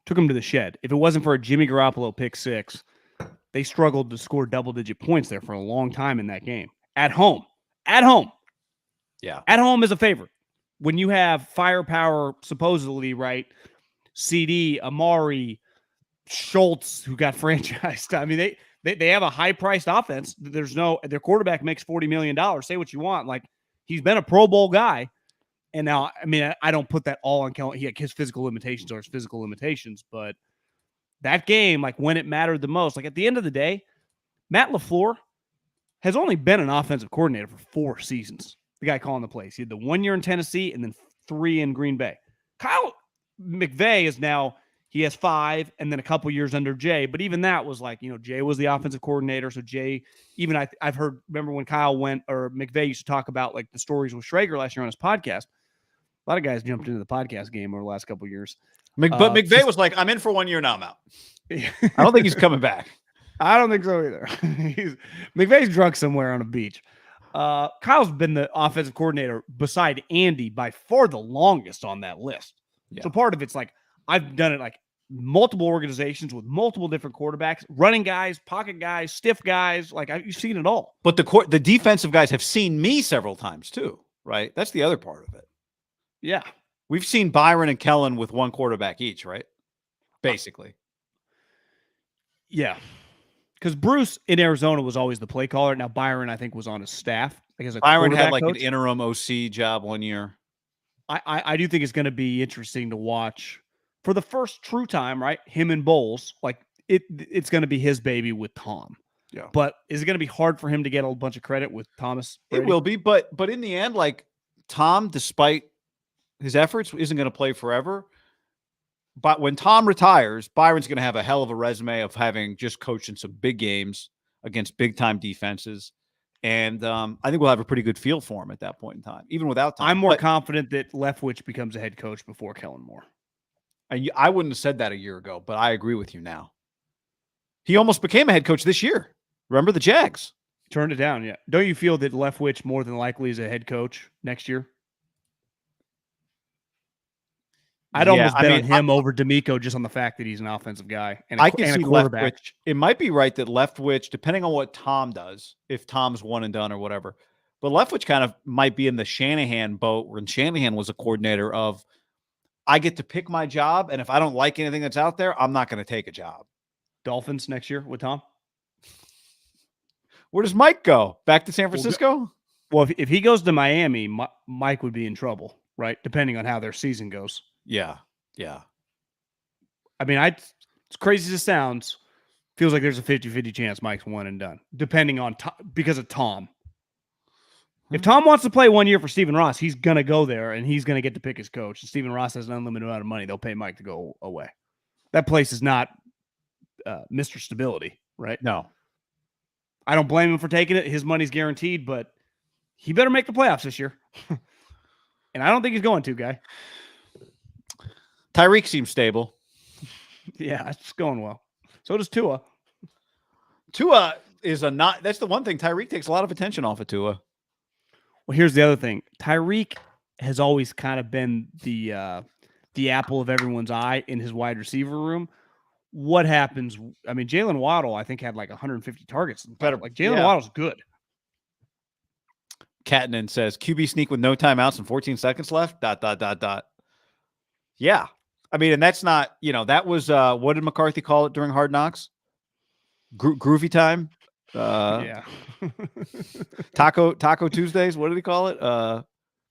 If it wasn't for a Jimmy Garoppolo pick six, they struggled to score double-digit points there for a long time in that game. At home. Yeah. At home as a favorite. When you have firepower, supposedly, right? CD, Amari, Schultz, who got franchised. I mean, they have a high-priced offense. Their quarterback makes $40 million. Say what you want. Like, he's been a Pro Bowl guy. And now, I mean, I don't put that all on Kellen. His physical limitations are his physical limitations. But that game, like when it mattered the most, like at the end of the day, Matt LaFleur has only been an offensive coordinator for 4 seasons. The guy calling the plays. He had the 1 year in Tennessee and then 3 in Green Bay. Kyle McVay is now, he has 5 and then a couple years under Jay. But even that was like, Jay was the offensive coordinator. So Jay, even I've heard, remember when Kyle went, or McVay used to talk about like the stories with Schrager last year on his podcast. A lot of guys jumped into the podcast game over the last couple of years. But McVay was like, I'm in for 1 year, now I'm out. I don't think he's coming back. I don't think so either. McVay's drunk somewhere on a beach. Kyle's been the offensive coordinator beside Andy by far the longest on that list. Yeah. So part of it's like, I've done it like multiple organizations with multiple different quarterbacks, running guys, pocket guys, stiff guys. Like you've seen it all. But the defensive guys have seen me several times too, right? That's the other part of it. Yeah. We've seen Byron and Kellen with 1 quarterback each, right? Basically. Yeah. Because Bruce in Arizona was always the play caller. Now Byron, I think, was on his staff. Byron had like an interim OC job 1 year. I do think it's going to be interesting to watch for the first true time, right? Him and Bowles, like it's going to be his baby with Tom. Yeah. But is it going to be hard for him to get a bunch of credit with Thomas Brady? It will be, but in the end, like Tom, despite his efforts, isn't going to play forever. But when Tom retires, Byron's going to have a hell of a resume of having just coached in some big games against big-time defenses. And I think we'll have a pretty good feel for him at that point in time, even without Tom. I'm more confident that Leftwich becomes a head coach before Kellen Moore. I wouldn't have said that a year ago, but I agree with you now. He almost became a head coach this year. Remember the Jags? Turned it down, yeah. Don't you feel that Leftwich more than likely is a head coach next year? I'd almost bet on him over D'Amico just on the fact that he's an offensive guy and I can see quarterback. Leftwich. It might be right that Leftwich, depending on what Tom does, if Tom's one and done or whatever, but Leftwich kind of might be in the Shanahan boat when Shanahan was a coordinator of, I get to pick my job, and if I don't like anything that's out there, I'm not going to take a job. Dolphins next year with Tom? Where does Mike go? Back to San Francisco? Well, if he goes to Miami, Mike would be in trouble, right? Depending on how their season goes. Yeah. Yeah. I mean, as crazy as it sounds, feels like there's a 50-50 chance Mike's one and done, depending on because of Tom. If Tom wants to play 1 year for Stephen Ross, he's going to go there and he's going to get to pick his coach. And Stephen Ross has an unlimited amount of money. They'll pay Mike to go away. That place is not Mr. Stability, right? No. I don't blame him for taking it. His money's guaranteed, but he better make the playoffs this year. And I don't think he's going to, guy. Tyreek seems stable. Yeah, it's going well. So does Tua. Tua is that's the one thing. Tyreek takes a lot of attention off of Tua. Well, here's the other thing. Tyreek has always kind of been the apple of everyone's eye in his wide receiver room. What happens? I mean, Jalen Waddle, I think, had like 150 targets. Better, like Jalen Waddle's good. Catnan says QB sneak with no timeouts and 14 seconds left. ... Yeah. I mean, and that's not, that was, what did McCarthy call it during Hard Knocks? Groovy time. Yeah. Taco Tuesdays. What did he call it?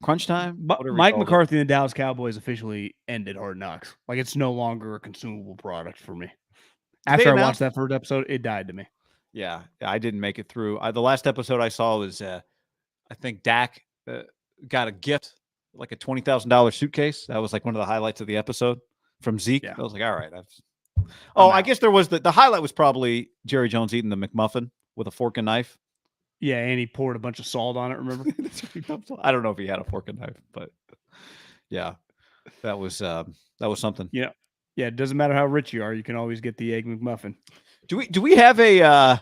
Crunch time. Mike McCarthy and the Dallas Cowboys officially ended Hard Knocks. Like, it's no longer a consumable product for me. After I watched that first episode, it died to me. Yeah. I didn't make it through. The last episode I saw was, I think Dak got a gift, like a $20,000 suitcase. That was like one of the highlights of the episode from Zeke. Yeah. I was like, all right. I guess there was the highlight was probably Jerry Jones eating the McMuffin with a fork and knife. Yeah, and he poured a bunch of salt on it, remember? I don't know if he had a fork and knife, but yeah, that was something. Yeah. Yeah, it doesn't matter how rich you are, you can always get the Egg McMuffin. Do we have an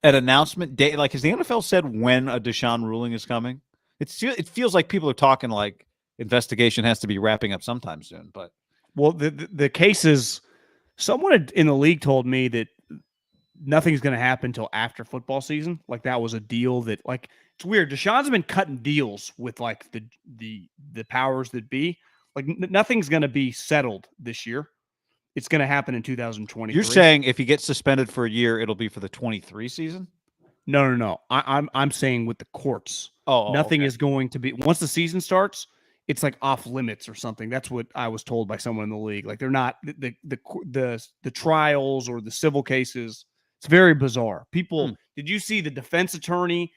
announcement date? Like, has the NFL said when a Deshaun ruling is coming? It feels like people are talking like investigation has to be wrapping up sometime soon. But well, the case is someone in the league told me that nothing's going to happen until after football season. Like that was a deal that like it's weird. Deshaun's been cutting deals with like the powers that be. Like nothing's going to be settled this year. It's going to happen in 2023. You're saying if he gets suspended for a year, it'll be for the 23 season? No. I'm saying with the courts. Nothing is going to be once the season starts. It's like off limits or something. That's what I was told by someone in the league. Like they're not the trials or the civil cases. It's very bizarre. People, did you see the defense attorney?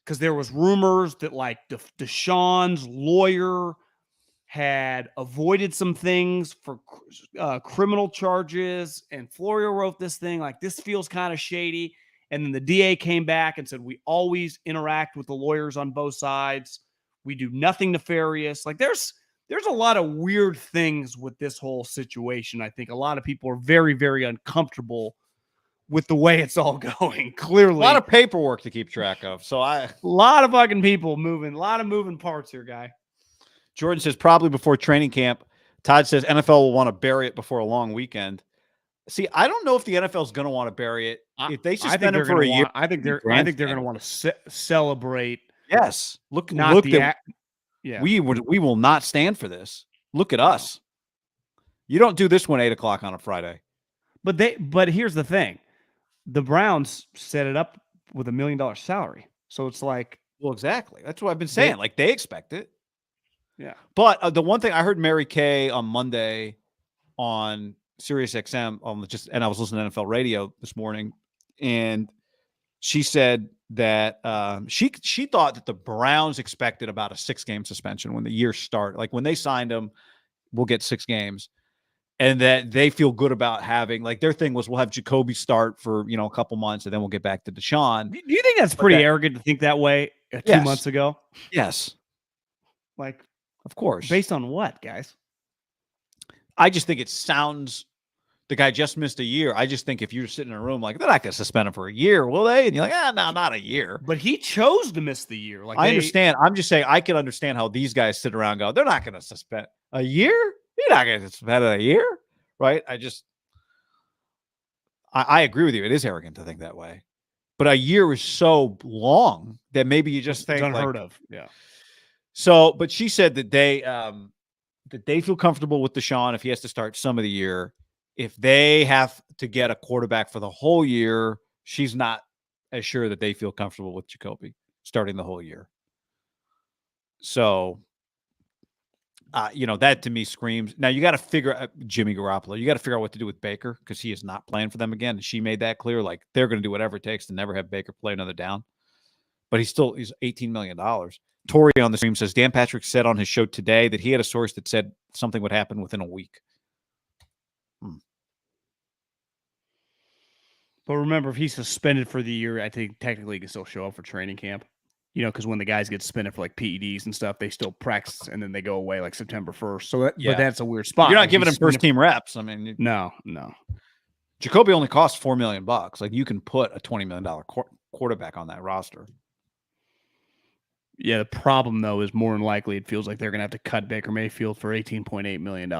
Because there was rumors that like Deshaun's lawyer had avoided some things for criminal charges, and Florio wrote this thing like this feels kind of shady. And then the DA came back and said we always interact with the lawyers on both sides. We do nothing nefarious. Like there's a lot of weird things with this whole situation. I think a lot of people are very, very uncomfortable with the way it's all going. Clearly, a lot of paperwork to keep track of. So a lot of fucking people moving, a lot of moving parts here, guy. Jordan says probably before training camp. Todd says NFL will want to bury it before a long weekend. See, I don't know if the NFL is going to want to bury it. If they suspend him for a year, I think they're going to want to celebrate. Yes, look yeah. We will not stand for this. Look at us. You don't do this one 8:00 on a Friday. But here's the thing. The Browns set it up with $1 million salary. So it's like, well, exactly. That's what I've been saying. Like they expect it. Yeah. But the one thing I heard Mary Kay on Monday on Sirius XM, and I was listening to NFL radio this morning, and she said that she thought that the Browns expected about a 6-game suspension when the year started. Like when they signed him, we'll get 6 games. And that they feel good about having, like their thing was we'll have Jacoby start for, a couple months and then we'll get back to Deshaun. Do you think that's pretty arrogant to think that way 2 months ago? Yes. Like, of course. Based on what, guys? I just think it sounds, the guy just missed a year. I just think if you're sitting in a room, like they're not going to suspend him for a year, will they? And you're like, no, not a year. But he chose to miss the year. Like I understand. I'm just saying I can understand how these guys sit around and go, they're not going to suspend a year. You're not going to suspend a year, right? I agree with you. It is arrogant to think that way. But a year is so long that maybe you just think it's unheard of. Yeah. So, but she said that they feel comfortable with Deshaun if he has to start some of the year. If they have to get a quarterback for the whole year, she's not as sure that they feel comfortable with Jacoby starting the whole year. So, that to me screams. Now you got to figure out Jimmy Garoppolo. You got to figure out what to do with Baker because he is not playing for them again. And she made that clear. Like they're going to do whatever it takes to never have Baker play another down. But he's $18 million. Tori on the stream says Dan Patrick said on his show today that he had a source that said something would happen within a week. But remember, if he's suspended for the year, I think technically he can still show up for training camp. Because when the guys get suspended for like PEDs and stuff, they still practice and then they go away like September 1st. So, but that's a weird spot. You're not giving him first team reps. I mean, no. Jacoby only costs $4 million. Like you can put a $20 million quarterback on that roster. Yeah, the problem though is more than likely it feels like they're going to have to cut Baker Mayfield for $18.8 million.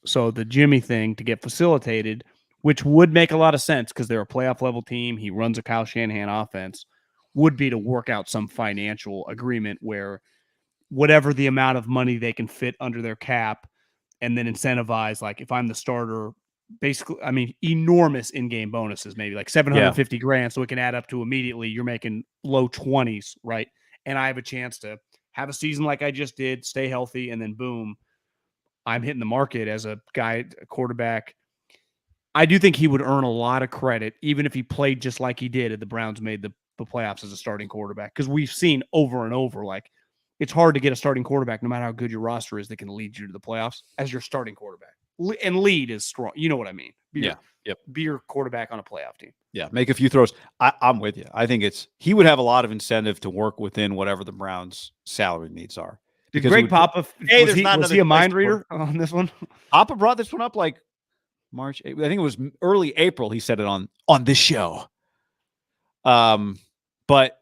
So the Jimmy thing to get facilitated, which would make a lot of sense because they're a playoff level team. He runs a Kyle Shanahan offense. Would be to work out some financial agreement where whatever the amount of money they can fit under their cap and then incentivize, like if I'm the starter, basically, I mean, enormous in-game bonuses, maybe like $750,000. So it can add up to immediately you're making low 20s, right? And I have a chance to have a season like I just did, stay healthy, and then boom, I'm hitting the market as a guy, a quarterback. I do think he would earn a lot of credit, even if he played just like he did and the Browns made the playoffs as a starting quarterback, because we've seen over and over, like it's hard to get a starting quarterback, no matter how good your roster is, that can lead you to the playoffs as your starting quarterback. And lead is strong. You know what I mean? Be your quarterback on a playoff team. Yeah, make a few throws. I'm with you. I think he would have a lot of incentive to work within whatever the Browns' salary needs are. Did Greg Papa, was he a mind reader on this one? Papa brought this one up like March. I think it was early April. He said it on this show. But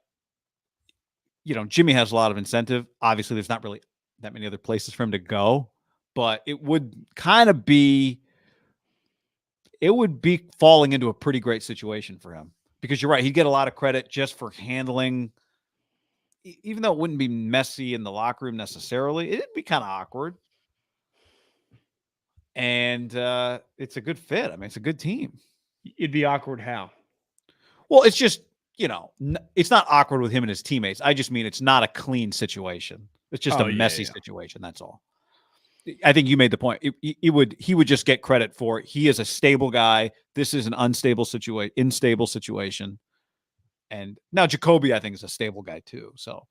Jimmy has a lot of incentive. Obviously, there's not really that many other places for him to go, but it would kind of be falling into a pretty great situation for him, because you're right. He'd get a lot of credit just for handling, even though it wouldn't be messy in the locker room necessarily. It'd be kind of awkward. And it's a good fit. I mean, it's a good team. It'd be awkward how? Well, it's just, it's not awkward with him and his teammates. I just mean it's not a clean situation. It's just a messy situation. That's all. I think you made the point. He would just get credit for it. He is a stable guy. This is an unstable instable situation. And now Jacoby, I think, is a stable guy too. So,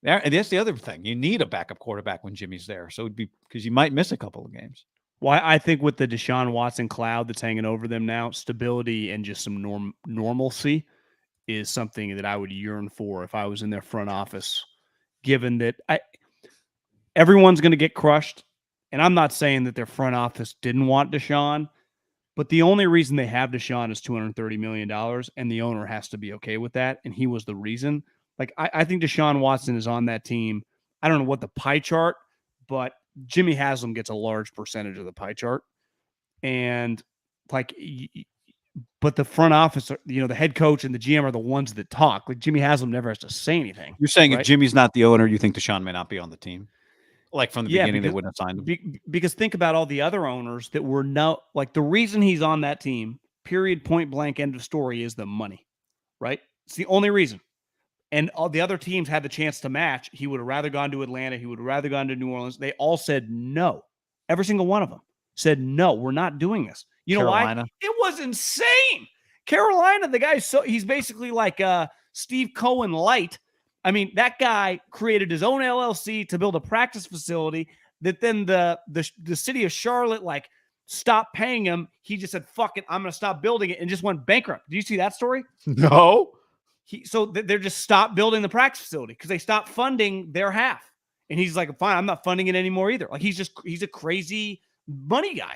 and that's the other thing. You need a backup quarterback when Jimmy's there. So it'd be because you might miss a couple of games. Well, I think with the Deshaun Watson cloud that's hanging over them now, stability and just some normalcy is something that I would yearn for if I was in their front office, given that everyone's going to get crushed. And I'm not saying that their front office didn't want Deshaun, but the only reason they have Deshaun is $230 million, and the owner has to be okay with that. And he was the reason. Like, I think Deshaun Watson is on that team. I don't know what the pie chart, but Jimmy Haslam gets a large percentage of the pie chart. And but the front office, the head coach and the GM are the ones that talk. Like, Jimmy Haslam never has to say anything. You're saying, right? If Jimmy's not the owner, you think Deshaun may not be on the team? Like, from the beginning, they wouldn't have signed him. Because think about all the other owners that were the reason he's on that team, period, point blank, end of story, is the money, right? It's the only reason. And all the other teams had the chance to match. He would have rather gone to Atlanta. He would have rather gone to New Orleans. They all said no. Every single one of them said, no, we're not doing this. You know why? It was insane. Carolina, the guy, he's basically like Steve Cohen light. I mean, that guy created his own LLC to build a practice facility that then the city of Charlotte stopped paying him. He just said, fuck it, I'm going to stop building it, and just went bankrupt. Do you see that story? No. They're just stopped building the practice facility because they stopped funding their half. And he's like, fine, I'm not funding it anymore either. Like, he's a crazy money guy.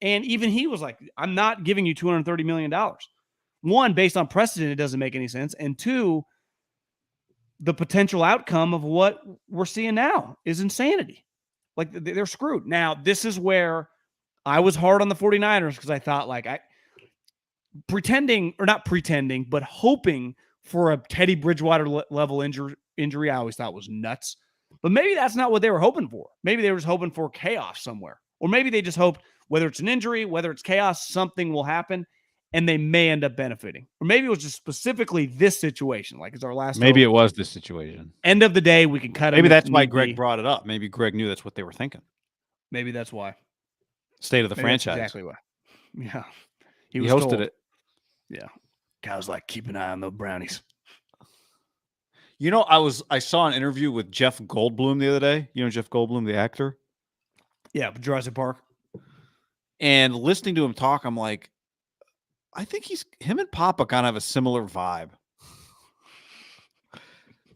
And even he was like, I'm not giving you $230 million. One, based on precedent, it doesn't make any sense. And two, the potential outcome of what we're seeing now is insanity. Like, they're screwed. Now, this is where I was hard on the 49ers because I thought, but hoping for a Teddy Bridgewater level injury, I always thought was nuts. But maybe that's not what they were hoping for. Maybe they were just hoping for chaos somewhere. Or maybe they just hoped, whether it's an injury, whether it's chaos, something will happen, and they may end up benefiting. Or maybe it was just specifically this situation. Like, it's our last Maybe hope. It was this situation. End of the day, we can cut it. Maybe that's why Greg brought it up. Maybe Greg knew that's what they were thinking. Maybe that's why. State of the franchise. That's exactly why. Yeah. He hosted it. Yeah. Guy was like, keep an eye on the brownies. I saw an interview with Jeff Goldblum the other day. You know Jeff Goldblum, the actor? Yeah, Jurassic Park. And listening to him talk, I'm like, I think him and Papa kind of have a similar vibe.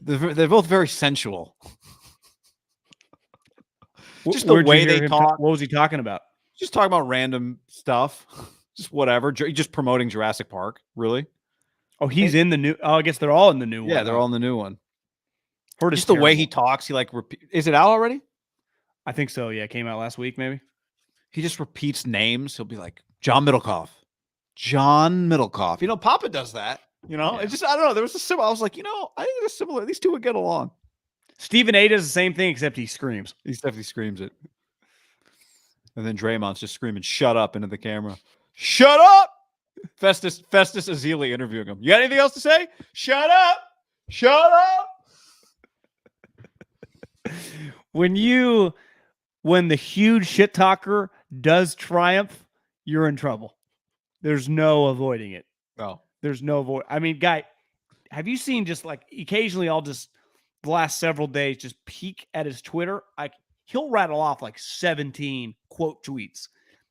They're both very sensual. Just the way they talk. What was he talking about? Just talking about random stuff. Just whatever. Just promoting Jurassic Park, really. Oh, he's in the new. Oh, I guess they're all in the new one. Yeah, they're all in the new one. Just the way he talks, he is it out already? I think so. Yeah, it came out last week, maybe. He just repeats names. He'll be like, John Middlecoff. John Middlecoff. Papa does that. Yeah. It's just, I don't know. There was a similar. I was like, I think they're similar. These two would get along. Stephen A does the same thing, except he screams. He definitely screams it. And then Draymond's just screaming, shut up into the camera. Shut up! Festus Ezeli interviewing him. You got anything else to say? Shut up! Shut up! When the huge shit talker does triumph, you're in trouble. There's no avoiding it. No. There's no avoid. I mean, guy, have you seen just occasionally I'll just the last several days just peek at his Twitter? He'll rattle off 17 quote tweets.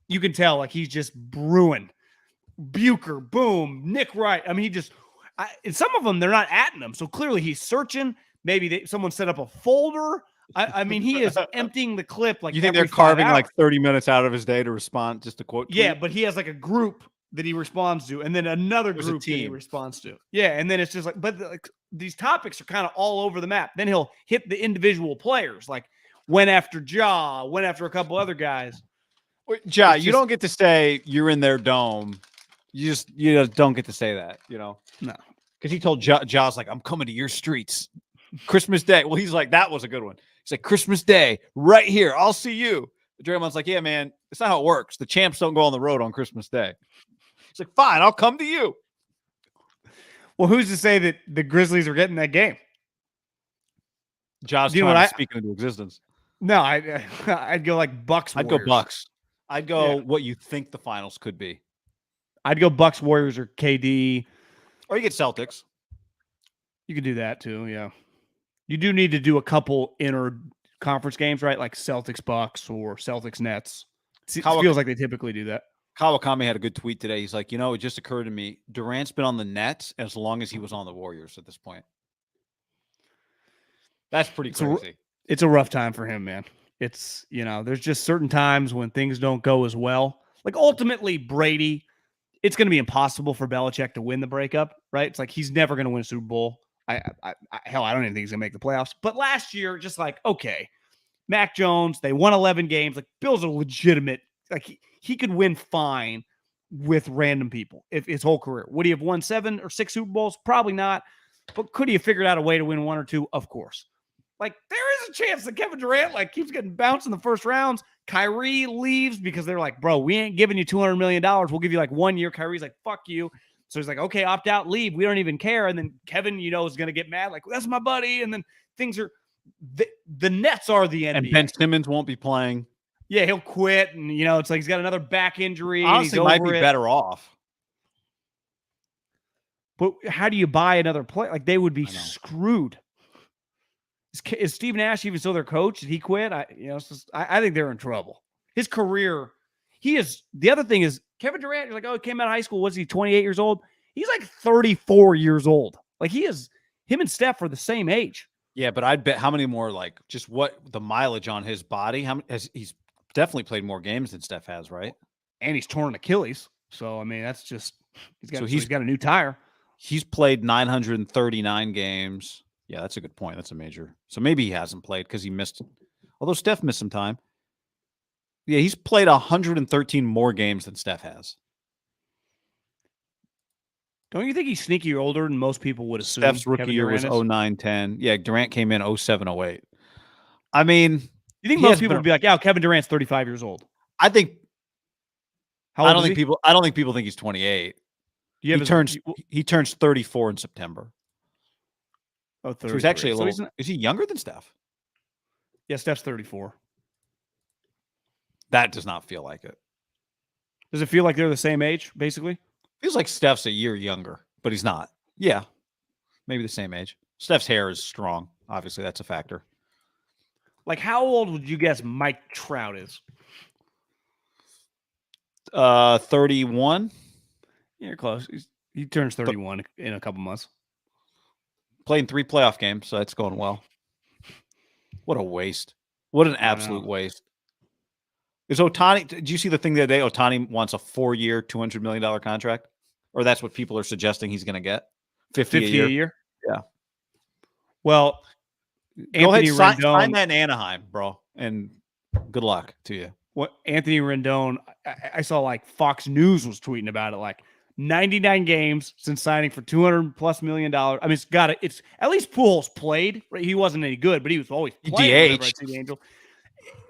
You can tell he's just brewing. Bucher, boom, Nick Wright. I mean, and some of them, they're not atting them. So clearly he's searching. Maybe someone set up a folder. I mean, he is emptying the clip like You think every they're carving 5 like hours. 30 minutes out of his day to respond just to quote tweet? Yeah, but he has like a group that he responds to, and then another There's a group that he team. responds to. Yeah, and then it's just like, but like these topics are kind of all over the map. Then he'll hit the individual players, like went after Ja, went after a couple other guys. Wait, Ja, It's you just- don't get to say you're in their dome. You just don't get to say that, No. Because he told Ja's like, I'm coming to your streets. Christmas Day. Well, he's like, that was a good one. He's like, Christmas Day, right here. I'll see you. Draymond's like, yeah, man, it's not how it works. The champs don't go on the road on Christmas Day. He's like, fine, I'll come to you. Well, who's to say that the Grizzlies are getting that game? Ja's You know trying what to speak into existence. No, I'd go like Bucks. I'd go Warriors. Bucks. I'd go Yeah. what you think the finals could be. I'd go Bucks, Warriors, or KD. Or you get Celtics. You could do that too. Yeah, you do need to do a couple inter conference games, right? Like Celtics, Bucks, or Celtics, Nets. It feels like they typically do that. Kawakami had a good tweet today. He's like, it just occurred to me, Durant's been on the Nets as long as he was on the Warriors at this point. That's pretty crazy. It's a rough time for him, man. It's, there's just certain times when things don't go as well. Like ultimately, Brady, it's going to be impossible for Belichick to win the breakup, right? It's like he's never going to win a Super Bowl. Hell, I don't even think he's going to make the playoffs. But last year, just like, okay, Mac Jones, they won 11 games. Like, Bill's a legitimate, like, he could win fine with random people if his whole career. Would he have won 7 or 6 Super Bowls? Probably not. But could he have figured out a way to win 1 or 2? Of course. Like, there is a chance that Kevin Durant, keeps getting bounced in the first rounds. Kyrie leaves because they're like, bro, we ain't giving you $200 million. We'll give you 1 year. Kyrie's like, fuck you. So he's like, okay, opt out, leave. We don't even care. And then Kevin, is going to get mad. Like, that's my buddy. And then things are, the Nets are the NBA. And Ben Simmons won't be playing. Yeah, he'll quit. And, it's like he's got another back injury. Honestly, might be better off. But how do you buy another player? Like, they would be screwed. Is Steve Nash even still their coach? Did he quit? I think they're in trouble. His career, the other thing is Kevin Durant, you're like, oh, he came out of high school. Was he 28 years old? He's like 34 years old. Like him and Steph are the same age. Yeah, but I'd bet how many more, just what the mileage on his body, he's definitely played more games than Steph has, right? And he's torn Achilles. So, I mean, that's just, he's got a new tire. He's played 939 games. Yeah, that's a good point. That's a major. So maybe he hasn't played because he missed, although Steph missed some time. Yeah, he's played 113 more games than Steph has. Don't you think he's sneaky older than most people would assume? Steph's rookie year was 09-10. Yeah, Durant came in 07-08. I mean, you think most people would be like, yeah, Kevin Durant's 35 years old? I think. How old I don't think people think he's 28. He turns 34 in September. Oh, so he's actually a little. Is he younger than Steph? Yeah, Steph's 34. That does not feel like it. Does it feel like they're the same age, basically? Feels like Steph's a year younger, but he's not. Yeah, maybe the same age. Steph's hair is strong. Obviously, that's a factor. Like, how old would you guess Mike Trout is? 31. Yeah, you're close. He turns 31 in a couple months. Playing 3 playoff games, so that's going well. What a waste. What an absolute waste. Is Ohtani, did you see the thing the other day? Ohtani wants a 4-year, $200 million contract? Or that's what people are suggesting he's going to get? 50 a year? Yeah. Well, Anthony Rendon. Sign that in Anaheim, bro. And good luck to you. What Anthony Rendon, I saw Fox News was tweeting about it, 99 games since signing for $200+ million. I mean, it's at least Pujols played. Right? He wasn't any good, but he was always playing. DH.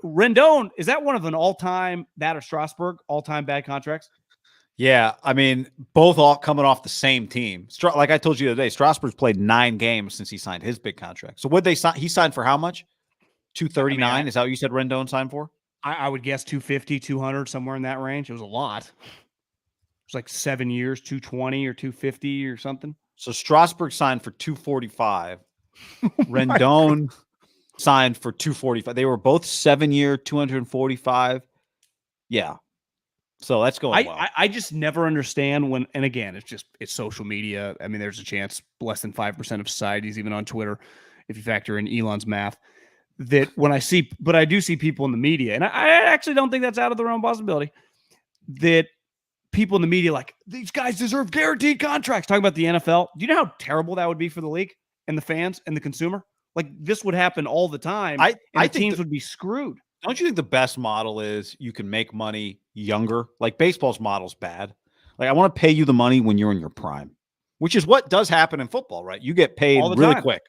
Rendon, is that one of an all-time, that or Strasburg, all-time bad contracts? Yeah, I mean, both all coming off the same team. Like I told you the other day, Strasburg's played 9 games since he signed his big contract. So what they sign? He signed for how much? 239. Is that what you said Rendon signed for? I would guess 250, 200, somewhere in that range. It was a lot. It was like 7 years, 220 or 250 or something. So Strasburg signed for 245. Rendon signed for 245. They were both 7-year, 245. Yeah. So that's going well. I just never understand when, and again, it's social media. I mean, there's a chance less than 5% of society is even on Twitter if you factor in Elon's math. that when I see, but I do see people in the media, and I actually don't think that's out of the realm of possibility, that people in the media like, these guys deserve guaranteed contracts. Talking about the NFL. Do you know how terrible that would be for the league and the fans and the consumer? Like, this would happen all the time, and the teams would be screwed. Don't you think the best model is you can make money younger? Like, baseball's model's bad. Like, I want to pay you the money when you're in your prime, which is what does happen in football, right? You get paid really quick.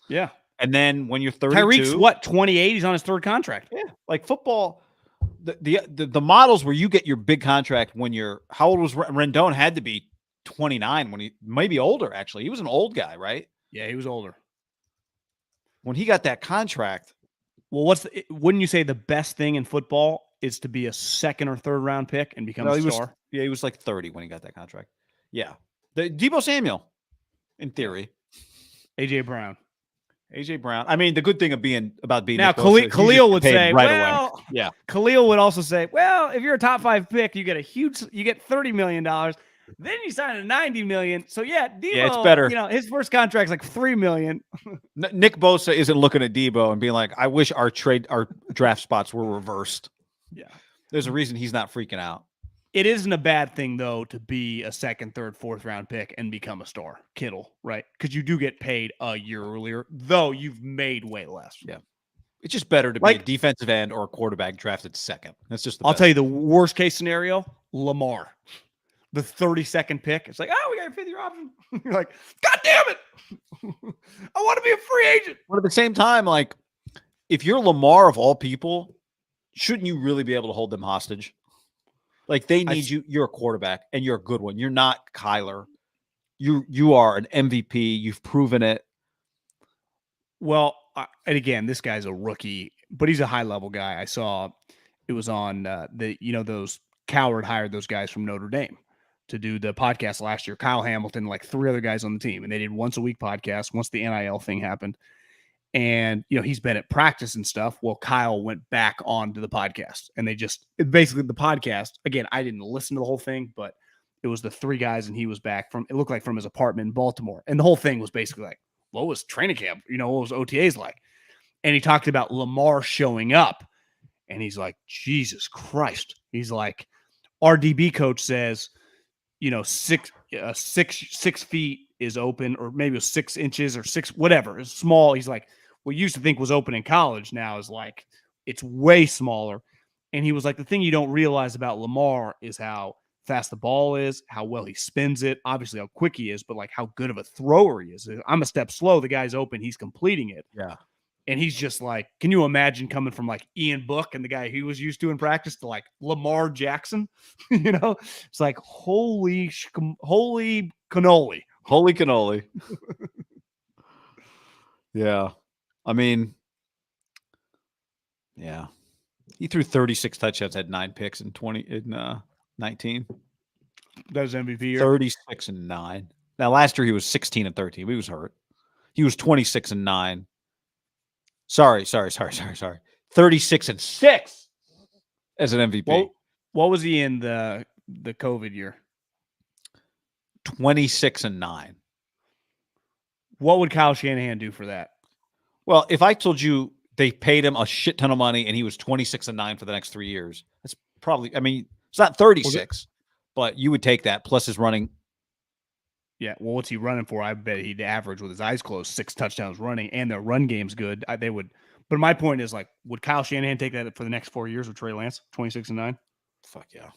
Yeah. And then when you're 32, Tyreek's what, 28? He's on his third contract. Yeah. Like football, the models where you get your big contract when you're, how old was Rendon? Had to be 29 when he, maybe older, actually. He was an old guy, right? Yeah, he was older. When he got that contract. Well, wouldn't you say the best thing in football is to be a second or third round pick and become a star? He was like 30 when he got that contract. Yeah. Deebo Samuel, in theory. AJ Brown. I mean, the good thing about being now, Khalil would say, away. Yeah. Khalil would also say, well, if you're a top 5 pick, you get $30 million. Then you sign a $90 million. So yeah, Deebo, it's better. His first contract's like $3 million. Nick Bosa isn't looking at Deebo and being like, I wish our draft spots were reversed. Yeah. There's a reason he's not freaking out. It isn't a bad thing, though, to be a second, third, fourth round pick and become a star. Kittle, right? Because you do get paid a year earlier, though you've made way less. Yeah. It's just better to be a defensive end or a quarterback drafted second. That's just I'll tell you the worst case scenario, Lamar. The 32nd pick. It's like, we got a 5th-year option. You're like, God damn it. I want to be a free agent. But at the same time, like, if you're Lamar of all people, shouldn't you really be able to hold them hostage? Like, they need you. You're a quarterback, and you're a good one. You're not Kyler. You are an MVP. You've proven it. Well, and again, this guy's a rookie, but he's a high-level guy. I saw it was on those Coward hired those guys from Notre Dame to do the podcast last year. Kyle Hamilton, like 3 other guys on the team, and they did once a week podcast once the NIL thing happened. And, he's been at practice and stuff. Well, Kyle went back onto the podcast, and basically the podcast, again, I didn't listen to the whole thing, but it was the 3 guys, and he was back it looked like from his apartment in Baltimore. And the whole thing was basically like, what was training camp? What was OTAs like? And he talked about Lamar showing up, and he's like, Jesus Christ. He's like, our DB coach says, 6 feet is open, or maybe it was 6 inches or 6, whatever. It's small. He's like, what you used to think was open in college now is like, it's way smaller. And he was like, the thing you don't realize about Lamar is how fast the ball is, how well he spins it, obviously how quick he is, but like how good of a thrower he is. I'm a step slow. The guy's open. He's completing it. Yeah. And he's just like, can you imagine coming from like Ian Book and the guy he was used to in practice to like Lamar Jackson? It's like, holy cannoli. Holy cannoli. Yeah. I mean, yeah. He threw 36 touchdowns, had 9 picks in 19. That was MVP year. 36 and 9. Now last year he was 16 and 13. He was hurt. He was 26 and 9. Sorry. 36 and 6 as an MVP. What was he in the COVID year? 26 and 9. What would Kyle Shanahan do for that? Well, if I told you they paid him a shit ton of money and he was 26 and 9 for the next 3 years, that's probably, it's not 36, but you would take that plus his running. Yeah, well, what's he running for? I bet he'd average with his eyes closed 6 touchdowns running, and their run game's good. They would, but my point is, like, would Kyle Shanahan take that for the next 4 years with Trey Lance, 26 and 9? Fuck yeah.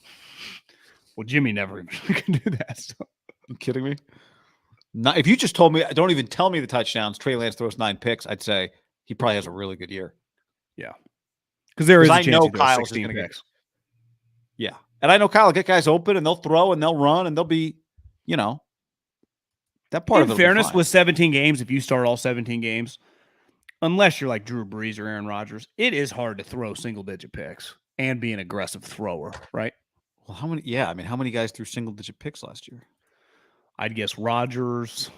Well, Jimmy never even can do that. So. You kidding me? Not, if you just told me, don't even tell me the touchdowns. Trey Lance throws 9 picks. I'd say he probably has a really good year. Yeah, because there is a chance know he throws Kyle's 16 going to picks. Yeah, and I know Kyle will get guys open, and they'll throw, and they'll run, and they'll be, that part of it. In fairness, with 17 games, if you start all 17 games, unless you're like Drew Brees or Aaron Rodgers, it is hard to throw single-digit picks and be an aggressive thrower, right? Well, how many? Yeah, how many guys threw single-digit picks last year? I'd guess Rodgers,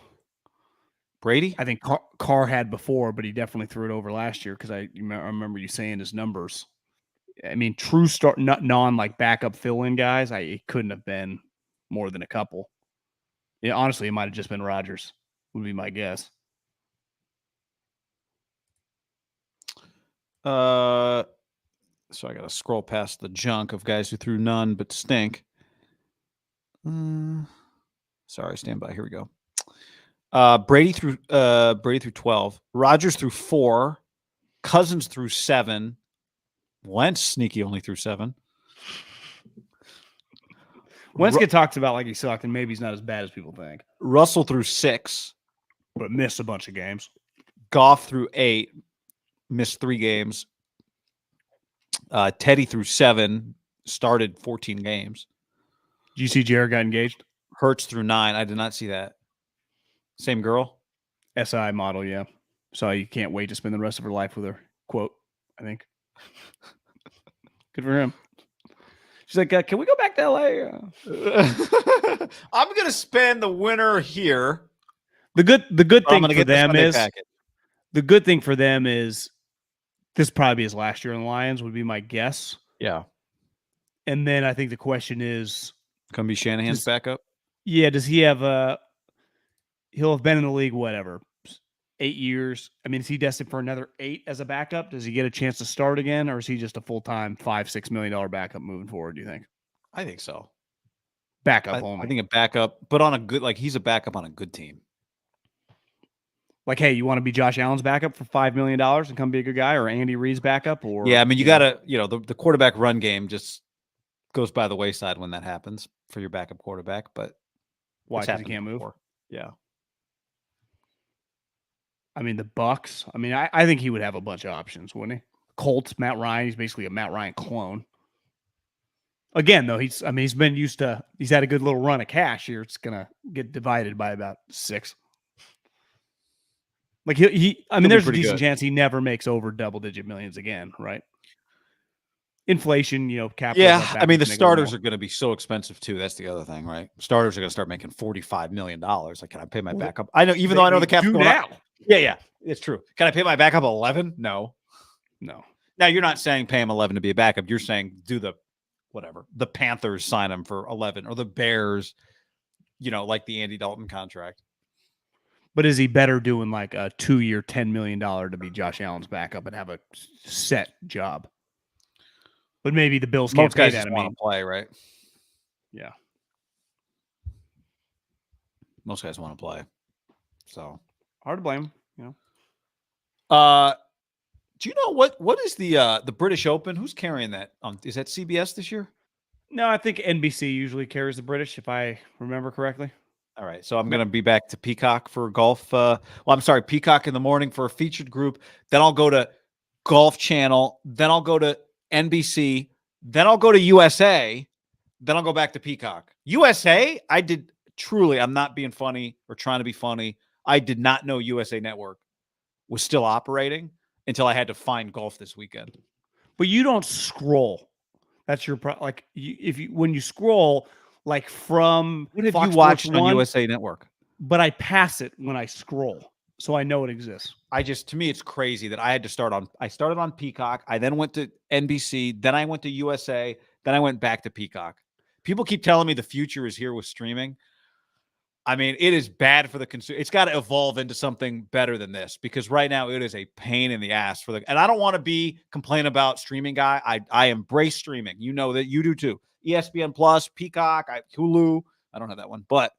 Brady. I think Carr had before, but he definitely threw it over last year because I remember you saying his numbers. True start, non like backup fill-in guys. It couldn't have been more than a couple. Yeah, honestly, it might have just been Rodgers. Would be my guess. So I got to scroll past the junk of guys who threw none but stink. Sorry, stand by. Here we go. Brady threw 12. Rodgers threw 4. Cousins threw 7. Wentz sneaky only threw 7. Wentz get talked about like he sucked, and maybe he's not as bad as people think. Russell threw 6, but missed a bunch of games. Goff threw 8, missed 3 games. Teddy threw 7, started 14 games. Did you see Jared got engaged? Hurts threw 9. I did not see that. Same girl? SI model, yeah. So you can't wait to spend the rest of her life with her. Quote, I think. Good for him. She's like, can we go back to LA? I'm going to spend the winter here. The good thing for them is the good thing for them is this probably be his last year in the Lions would be my guess. Yeah. And then I think the question is, can be Shanahan's backup? Yeah, does he have he'll have been in the league whatever, 8 years. I mean, is he destined for another 8 as a backup? Does he get a chance to start again, or is he just a full-time $5-6 million backup moving forward, do you think? I think so. Backup only. I think a backup, but on a good, like he's a backup on a good team. Like, hey, you want to be Josh Allen's backup for $5 million and come be a good guy, or Andy Reid's backup? Or yeah, I mean, you got to, the quarterback run game just goes by the wayside when that happens for your backup quarterback. But why? Because he can't move? Yeah. I mean, the Bucks. I mean, I think he would have a bunch of options, wouldn't he? Colts, Matt Ryan. He's basically a Matt Ryan clone. Again, though, he's had a good little run of cash here. It's gonna get divided by about 6. Like there's a decent chance he never makes over double-digit millions again, right? Inflation, capital. Yeah, I mean the starters are going to be so expensive too. That's the other thing, right? Starters are going to start making $45 million. Like, can I pay my backup? I know, even though I know the cap's going now. Yeah, it's true. Can I pay my backup 11? No. Now you're not saying pay him 11 to be a backup. You're saying do the whatever. The Panthers sign him for 11, or the Bears, like the Andy Dalton contract. But is he better doing like a 2-year, $10 million to be Josh Allen's backup and have a set job? But maybe the Bills can't pay that. Want to play, right? Yeah. Most guys want to play. So hard to blame him, Do you know what is the British Open? Who's carrying that? Is that CBS this year? No, I think NBC usually carries the British, if I remember correctly. All right, so I'm going to be back to Peacock for golf. Peacock in the morning for a featured group. Then I'll go to Golf Channel. Then I'll go to NBC. Then I'll go to USA. Then I'll go back to Peacock. USA, I'm not being funny or trying to be funny. I did not know USA Network was still operating until I had to find golf this weekend. But you don't scroll. That's your when you scroll, like from what have you watched on USA Network? But I pass it when I scroll, so I know it exists. To me, it's crazy that I started on Peacock. I then went to NBC. Then I went to USA. Then I went back to Peacock. People keep telling me the future is here with streaming. I mean, it is bad for the consumer. It's got to evolve into something better than this, because right now it is a pain in the ass and I don't want to complain about streaming guy. I embrace streaming. You know that, you do too. ESPN Plus, Peacock, Hulu. I don't have that one, but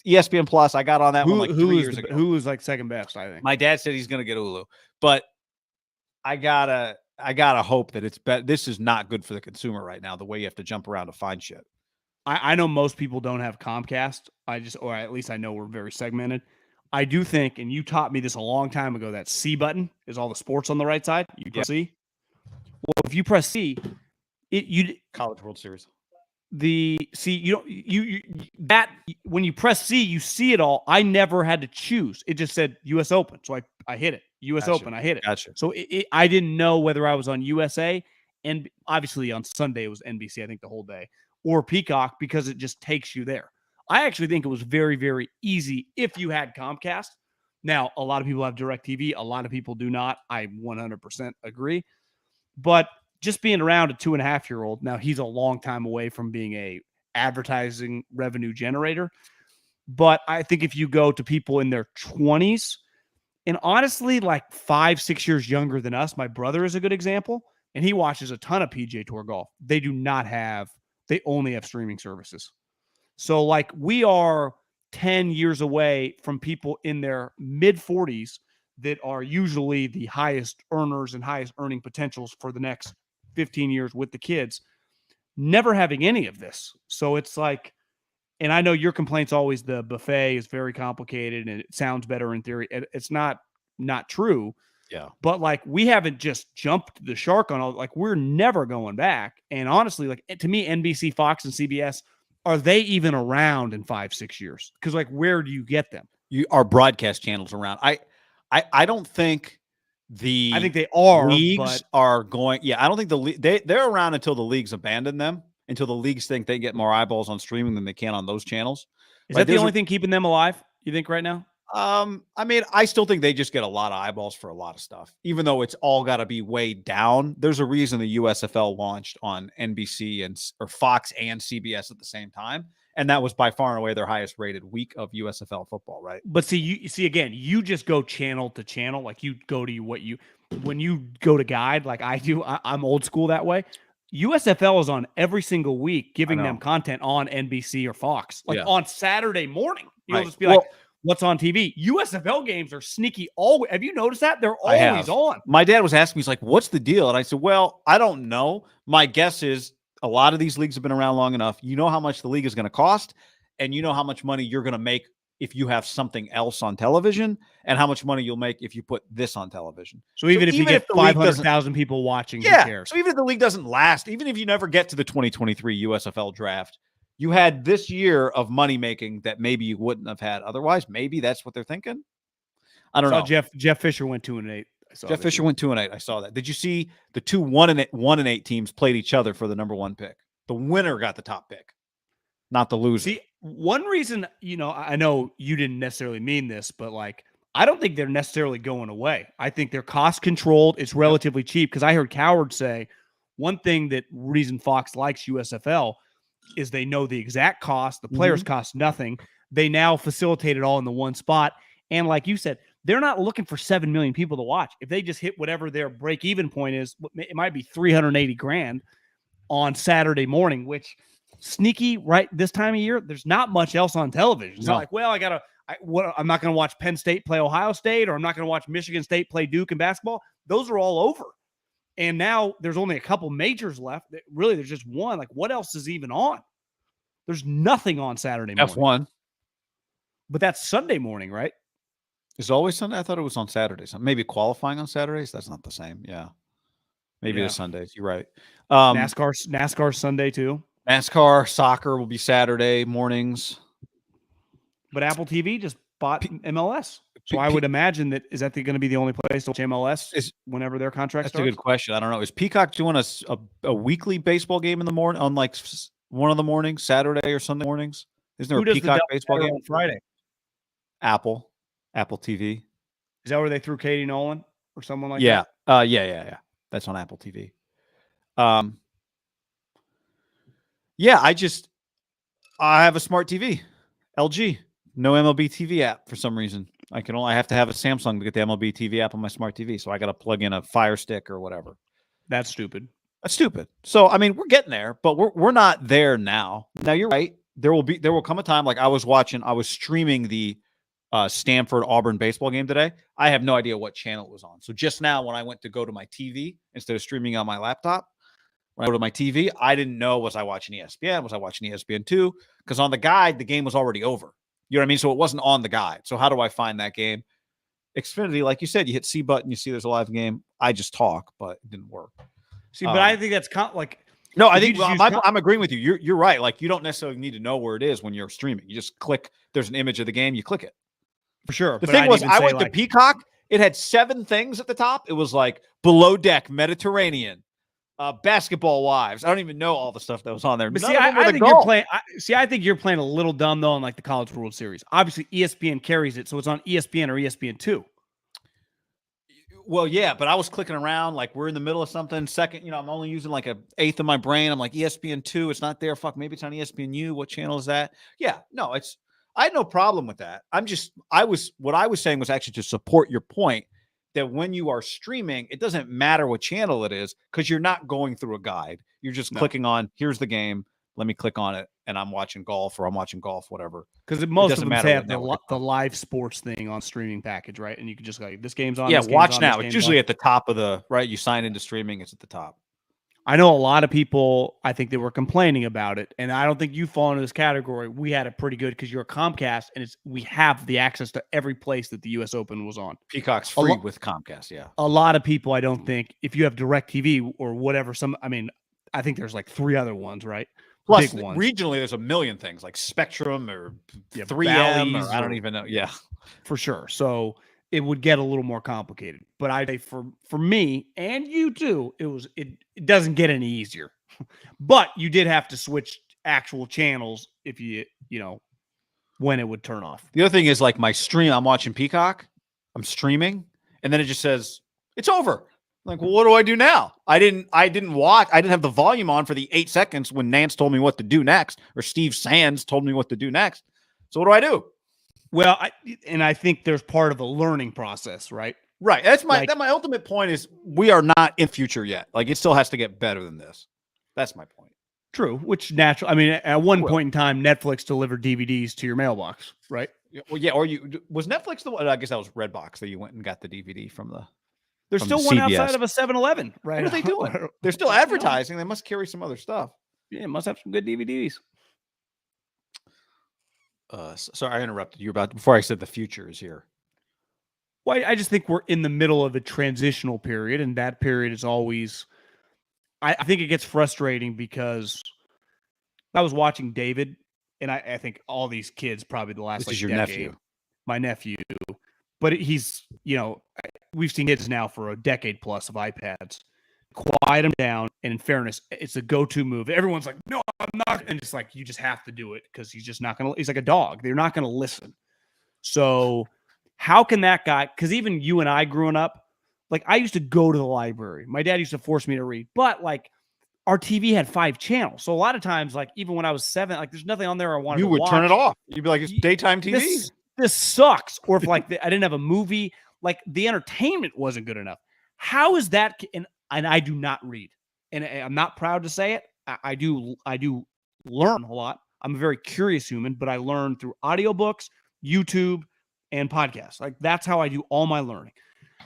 ESPN Plus, I got on that one like 3 years ago. Hulu's like second best, I think. My dad said he's going to get Hulu, but I gotta hope that it's better. This is not good for the consumer right now, the way you have to jump around to find shit. I know most people don't have Comcast. Or at least I know we're very segmented. I do think, and you taught me this a long time ago, that C button is all the sports on the right side. You press C. Well, if you press C, College World Series. When you press C, you see it all. I never had to choose. It just said US Open, so I hit it. US Open, I hit it. Gotcha. So I didn't know whether I was on USA, and obviously on Sunday it was NBC. I think the whole day. Or Peacock, because it just takes you there. I actually think it was very, very easy if you had Comcast. Now, a lot of people have DirecTV. A lot of people do not. I 100% agree. But just being around a 2.5-year-old, now he's a long time away from being a advertising revenue generator. But I think if you go to people in their 20s And honestly, like 5-6 years younger than us, my brother is a good example, and he watches a ton of PGA Tour golf. They only have streaming services. So like we are 10 years away from people in their mid 40s that are usually the highest earners and highest earning potentials for the next 15 years with the kids, never having any of this. So it's like, and I know your complaint's always the buffet is very complicated and it sounds better in theory. It's not true. Yeah. But like we haven't just jumped the shark on all, like we're never going back. And honestly, like to me, NBC, Fox, and CBS, are they even around in 5-6 years? Because like where do you get them? Our broadcast channels around. I don't think I think they are leagues are going. Yeah, I don't think they're around until the leagues abandon them. Until the leagues think they get more eyeballs on streaming than they can on those channels. Is that the only thing keeping them alive, you think, right now? I mean, I still think they just get a lot of eyeballs for a lot of stuff, even though it's all got to be weighed down. There's a reason the USFL launched on NBC or Fox and CBS at the same time. And that was by far and away their highest rated week of USFL football, right? But see, you just go channel to channel. Like you go to when you go to guide, like I do, I'm old school that way. USFL is on every single week, giving them content on NBC or Fox, like on Saturday morning. You'll just be like, what's on TV? USFL games are sneaky. Always. Have you noticed that? They're always on. My dad was asking me, he's like, what's the deal? And I said, well, I don't know. My guess is a lot of these leagues have been around long enough. You know how much the league is going to cost, and you know how much money you're going to make if you have something else on television, and how much money you'll make if you put this on television. So even if you get 500,000 people watching, who cares? So even if the league doesn't last, even if you never get to the 2023 USFL draft, you had this year of money making that maybe you wouldn't have had otherwise. Maybe that's what they're thinking. I don't know. Jeff Fisher went 2-8. Jeff Fisher went 2-8. I saw that. Did you see the two 1-8 teams played each other for the number one pick? The winner got the top pick, not the loser. See, one reason, I know you didn't necessarily mean this, but like, I don't think they're necessarily going away. I think they're cost controlled. It's relatively cheap, because I heard Coward say one thing that reason Fox likes USFL is they know the exact cost. The players cost nothing. They now facilitate it all in the one spot. And like you said, they're not looking for 7 million people to watch. If they just hit whatever their break-even point is, it might be $380,000 on Saturday morning, which sneaky right this time of year. There's not much else on television. It's not like, well, I'm not going to watch Penn State play Ohio State, or I'm not going to watch Michigan State play Duke in basketball. Those are all over. And now there's only a couple majors left. Really, there's just one. Like, what else is even on? There's nothing on Saturday morning. F1. But that's Sunday morning, right? Is it always Sunday? I thought it was on Saturdays. Maybe qualifying on Saturdays. That's not the same. Yeah. Maybe it's Sundays. You're right. NASCAR Sunday too. NASCAR, soccer will be Saturday mornings. But Apple TV just bought MLS. So I would imagine is that going to be the only place to watch MLS whenever their contract starts? That's a good question. I don't know. Is Peacock doing a weekly baseball game in the morning on like one of the mornings, Saturday or Sunday mornings? Isn't there a Peacock baseball game on Friday? Apple TV. Is that where they threw Katie Nolan or someone like that? Yeah. That's on Apple TV. Yeah, I have a smart TV, LG. No MLB TV app for some reason. I have to have a Samsung to get the MLB TV app on my smart TV. So I got to plug in a Fire Stick or whatever. That's stupid. So, I mean, we're getting there, but we're not there now. Now you're right. There will come a time, like I was streaming the Stanford Auburn baseball game today. I have no idea what channel it was on. So just now when I went to go to my TV, instead of streaming on my laptop, when I go to my TV, I didn't know, was I watching ESPN? Was I watching ESPN2? Because on the guide, the game was already over. You know what I mean? So it wasn't on the guide. So how do I find that game? Xfinity, like you said, you hit C button, you see there's a live game. I just talk, but it didn't work. See, but I think that's no, I think I'm agreeing with you. You're right. Like, you don't necessarily need to know where it is when you're streaming. You just click. There's an image of the game. You click it. For sure. The thing was, I went to Peacock. It had 7 things at the top. It was like Below Deck, Mediterranean, Basketball Wives. I don't even know all the stuff that was on there. But see, I think you're playing. I think you're playing a little dumb though on like the College World Series. Obviously, ESPN carries it, so it's on ESPN or ESPN2. Well, yeah, but I was clicking around like we're in the middle of something. Second, I'm only using like an eighth of my brain. I'm like ESPN2. It's not there. Fuck, maybe it's on ESPNU. What channel is that? Yeah, no, I had no problem with that. What I was saying was actually to support your point that when you are streaming, it doesn't matter what channel it is because you're not going through a guide. You're just clicking on, here's the game. Let me click on it, and I'm watching golf, or I'm watching golf, whatever. Because most of them have the live sports thing on streaming package, right? And you can just go, this game's on. Yeah, watch now. It's usually at the top of the right. You sign into streaming, it's at the top. I know a lot of people, I think they were complaining about it, and I don't think you fall into this category. We had it pretty good because you're a Comcast, and we have the access to every place that the U.S. Open was on. Peacock's free with Comcast, yeah. A lot of people, I don't think, if you have DirecTV or whatever, I think there's like 3 other ones, right? Plus, big ones. Regionally, there's a million things like Spectrum or 3M, or I don't even know. Yeah, for sure. So it would get a little more complicated. But I say for me and you too, it doesn't get any easier. But you did have to switch actual channels if when it would turn off. The other thing is like my stream, I'm watching Peacock, I'm streaming, and then it just says it's over. Like, well, what do I do now? I didn't have the volume on for the 8 seconds when Nance told me what to do next, or Steve Sands told me what to do next. So what do I do? Well, I think there's part of the learning process, right? Right. That's my ultimate point is we are not in future yet. Like, it still has to get better than this. That's my point. True. Which natural. I mean, at one point in time, Netflix delivered DVDs to your mailbox, right? Well, yeah. Or was Netflix the one? I guess that was Redbox that you went and got the DVD from the. There's still one outside of a 7-Eleven, right? What are they doing? They're still advertising. They must carry some other stuff. Yeah, must have some good DVDs. Sorry, I interrupted you before I said the future is here. Well, I just think we're in the middle of a transitional period, and that period is always. I think it gets frustrating because I was watching David, and I think all these kids probably the last. This is your decade, nephew, my nephew, but he's we've seen kids now for a decade plus of iPads. Quiet them down, and in fairness, it's a go-to move. Everyone's like, "No, I'm not," and it's like you just have to do it because he's just not gonna. He's like a dog; they're not gonna listen. So, how can that guy? Because even you and I, growing up, like I used to go to the library. My dad used to force me to read, but like our TV had 5 channels, so a lot of times, like even when I was 7, like there's nothing on there I wanted. You would watch. Turn it off. You'd be like, "It's daytime TV." This sucks. Or if like I didn't have a movie. Like the entertainment wasn't good enough. How is that? And I do not read, and I'm not proud to say it. I do learn a lot. I'm a very curious human, but I learn through audiobooks, YouTube, and podcasts. Like that's how I do all my learning.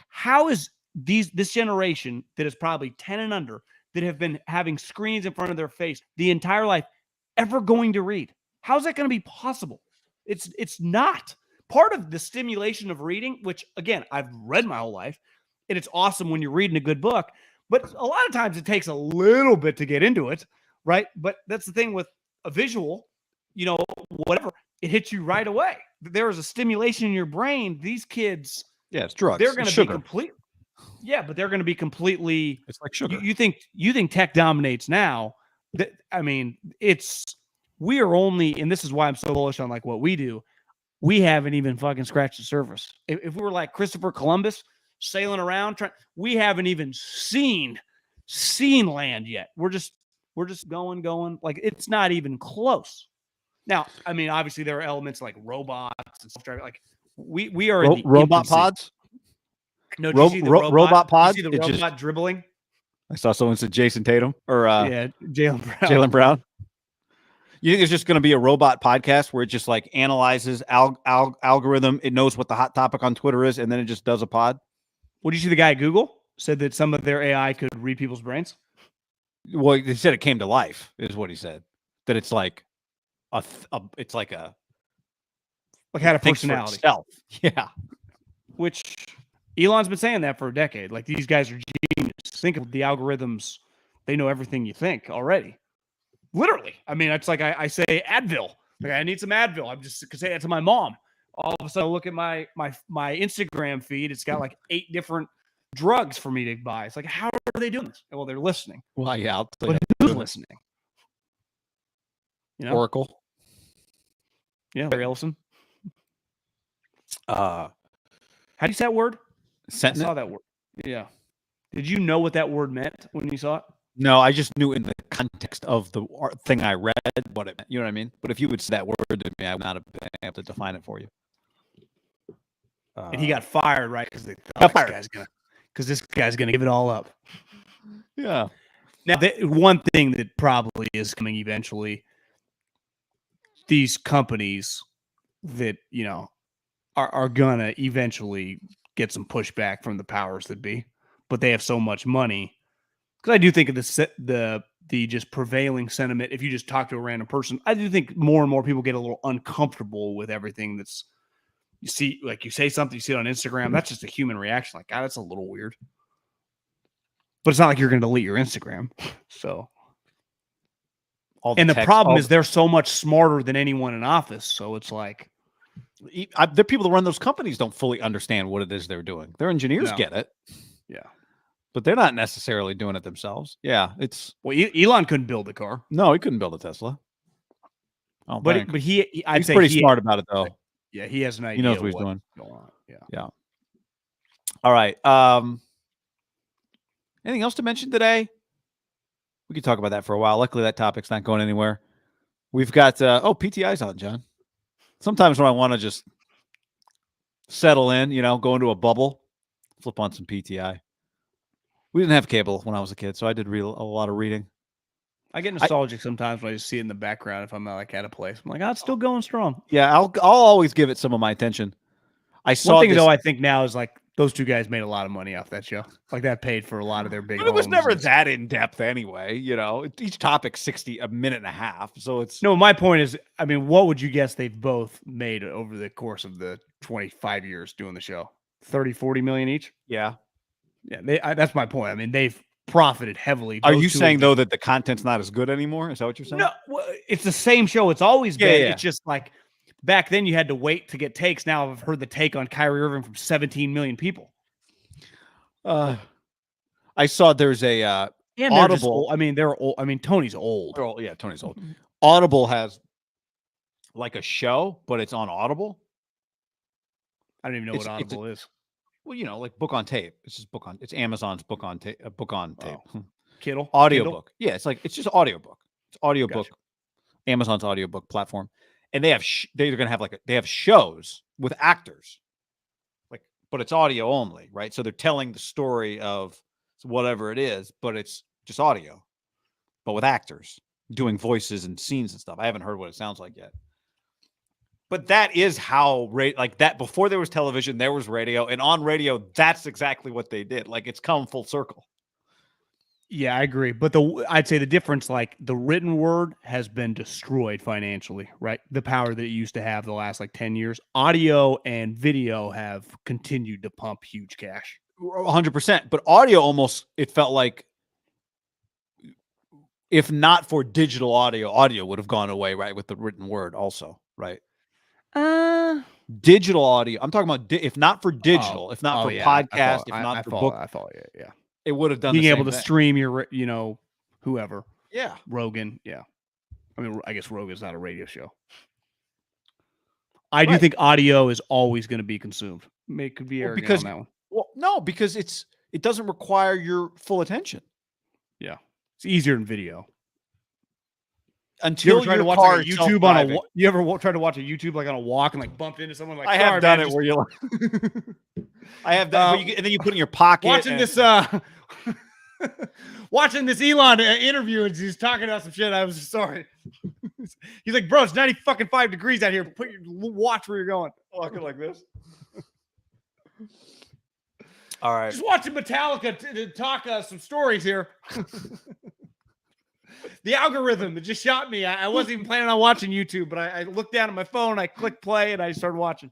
How is this generation that is probably 10 and under that have been having screens in front of their face the entire life ever going to read? How's that going to be possible? It's not. Part of the stimulation of reading, which, again, I've read my whole life, and it's awesome when you're reading a good book, but a lot of times it takes a little bit to get into it, right? But that's the thing with a visual, whatever, it hits you right away. There is a stimulation in your brain. These kids, it's drugs. They're going to be complete. Yeah, but they're going to be completely. It's like sugar. You think tech dominates now? We are only, and this is why I'm so bullish on like what we do. We haven't even fucking scratched the surface. If we were like Christopher Columbus sailing around, we haven't even seen land yet. We're just going. Like it's not even close. Now, I mean, obviously there are elements like robots and self-driving. Like we are in the robot pods. No, do you see the robot pods? You see the robot dribbling? I saw someone said Jason Tatum or Jaylen Brown. You think it's just going to be a robot podcast where it just like analyzes algorithm? It knows what the hot topic on Twitter is, and then it just does a pod. What did you see? The guy at Google said that some of their AI could read people's brains. Well, he said it came to life, is what he said. That it's like it's like a had a personality. Yeah. Which Elon's been saying that for a decade. Like these guys are genius. Think of the algorithms; they know everything you think already. Literally. I mean, it's like I say Advil. Like I need some Advil. I'm just gonna say that to my mom. All of a sudden, I look at my Instagram feed. It's got like 8 different drugs for me to buy. It's like, how are they doing this? Well, they're listening. Well, yeah. But who's listening? Oracle. Yeah, Larry Ellison. How do you say that word? Sentient. I saw that word. Yeah. Did you know what that word meant when you saw it? No, I just knew in the context of the thing I read, what it meant. You know what I mean? But if you would say that word to me, I would not have been able to define it for you. And he got fired, right? Because this guy's gonna give it all up. Yeah. Now, one thing that probably is coming eventually, these companies that are gonna eventually get some pushback from the powers that be, but they have so much money. Because I do think of the just prevailing sentiment. If you just talk to a random person, I do think more and more people get a little uncomfortable with everything that's you see. Like you say something, you see it on Instagram. That's just a human reaction. Like, God, that's a little weird. But it's not like you're going to delete your Instagram. So, the problem is they're so much smarter than anyone in office. So it's like the people that run those companies don't fully understand what it is they're doing. Their engineers get it. Yeah. But they're not necessarily doing it themselves. Yeah. Elon couldn't build a car. No, he couldn't build a Tesla. But he's pretty smart about it though. Yeah. He has an idea. He knows what he's doing. Going on. Yeah. Yeah. All right. Anything else to mention today? We could talk about that for a while. Luckily, that topic's not going anywhere. We've got PTI's on, John. Sometimes when I want to just settle in, go into a bubble, flip on some PTI. We didn't have cable when I was a kid, so I did a lot of reading. I get nostalgic sometimes when I just see it in the background if I'm like at a place. I'm like, it's still going strong. Yeah, I'll always give it some of my attention. One thing though I think now is like those two guys made a lot of money off that show. Like that paid for a lot of their big. But it was never that in depth anyway. Each topic's a minute and a half. So it's my point is, I mean, what would you guess they've both made over the course of the 25 years doing the show? 30, 40 million each? Yeah. Yeah. That's my point. I mean, they've profited heavily. Are you saying though that the content's not as good anymore? Is that what you're saying? No, it's the same show. It's always been. Yeah. It's just like back then you had to wait to get takes. Now I've heard the take on Kyrie Irving from 17 million people. I saw there's a and Audible. I mean, they're old. I mean, Tony's old. They're old. Yeah, Tony's old. Audible has like a show, but it's on Audible. I don't even know what Audible is. Well, like book on tape. It's just book on. It's Amazon's book on tape. Book on tape. Kindle audiobook. Yeah, it's just audiobook. It's audiobook. Gotcha. Amazon's audiobook platform, and they have they're gonna have they have shows with actors, but it's audio only, right? So they're telling the story of whatever it is, but it's just audio, but with actors doing voices and scenes and stuff. I haven't heard what it sounds like yet. But that is how that before there was television, there was radio, and on radio, that's exactly what they did. Like it's come full circle. Yeah, I agree. But I'd say the difference, like the written word has been destroyed financially, right? The power that it used to have the last 10 years. Audio and video have continued to pump huge cash. 100%. But audio almost, it felt like if not for digital audio would have gone away, right? With the written word also, right? Digital audio. I'm talking about if not for digital, if not for podcast, if not for book. I follow you. Yeah. It would have done being the able to thing. stream your, whoever. Yeah. Rogan. Yeah. I mean, I guess Rogan's not a radio show. I do think audio is always going to be consumed. It could be arrogant on that one. Well, no, because it doesn't require your full attention. Yeah. It's easier than video. Until you ever tried to watch a YouTube on a you ever tried to watch a YouTube on a walk and bumped into someone I have done it where you're I have done and then you put it in your pocket watching this watching this Elon interview and he's talking about some shit. I was sorry. He's like, bro, it's 95 degrees out here. Put your watch where you're going. Walking like this. All right. Just watching Metallica to talk some stories here. The algorithm, it just shot me. I wasn't even planning on watching YouTube, but I looked down at my phone, I clicked play, and I started watching.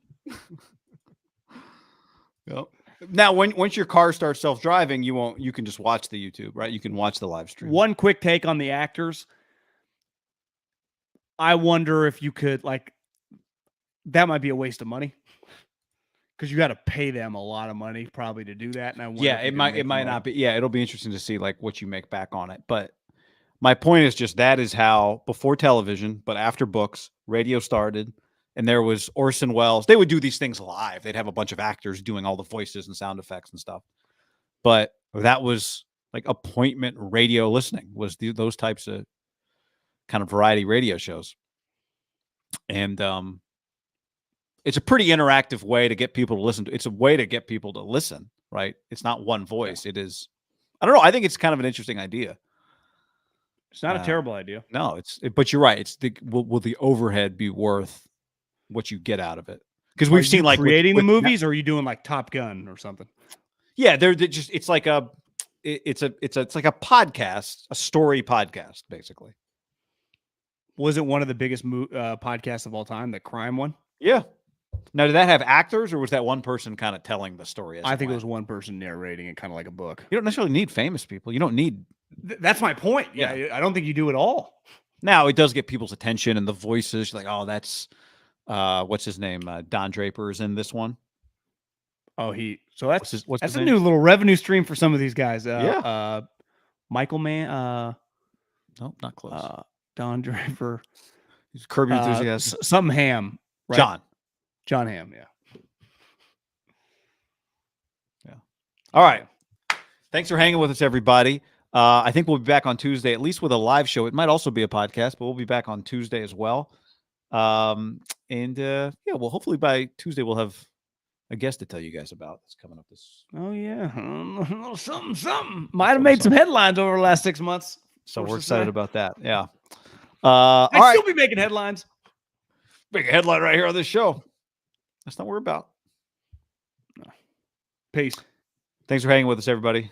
Yep. Now, once your car starts self-driving, you can just watch the YouTube, right? You can watch the live stream. One quick take on the actors. I wonder if you could, that might be a waste of money. Because you got to pay them a lot of money probably to do that. And I wonder it might not be. Yeah, it'll be interesting to see what you make back on it. But my point is just that is how before television, but after books, radio started, and there was Orson Welles. They would do these things live. They'd have a bunch of actors doing all the voices and sound effects and stuff. But that was like appointment radio listening was those types of kind of variety radio shows. And it's a pretty interactive way to get people to listen to. It's a way to get people to listen, right? It's not one voice. It is, I don't know. I think it's kind of an interesting idea. It's not a terrible idea. No, but you're right. It's will the overhead be worth what you get out of it? Because we've seen like creating the movies, or are you doing like Top Gun or something? Yeah, they're just it's like a podcast, a story podcast, basically. Was it one of the biggest podcasts of all time, the crime one? Yeah. Now, did that have actors, or was that one person kind of telling the story? I think it was one person narrating it, kind of like a book. You don't necessarily need famous people. You don't need. That's my point. Yeah, I don't think you do it all. Now, it does get people's attention and the voices. Like, oh, that's what's his name? Don Draper is in this one. Oh, so that's what's a new little revenue stream for some of these guys. Michael no, not close. Don Draper. He's Curb Your Enthusiasm. Something Ham. Right? John Hamm. Yeah. All right. Thanks for hanging with us, everybody. I think we'll be back on Tuesday, at least with a live show. It might also be a podcast, but we'll be back on Tuesday as well. Well, hopefully by Tuesday we'll have a guest to tell you guys about that's coming up this. Oh yeah, something might have made some headlines over the last 6 months. So we're excited about that. Yeah. I'll still be making headlines. Big headline right here on this show. That's not what we're about. Peace. Thanks for hanging with us, everybody.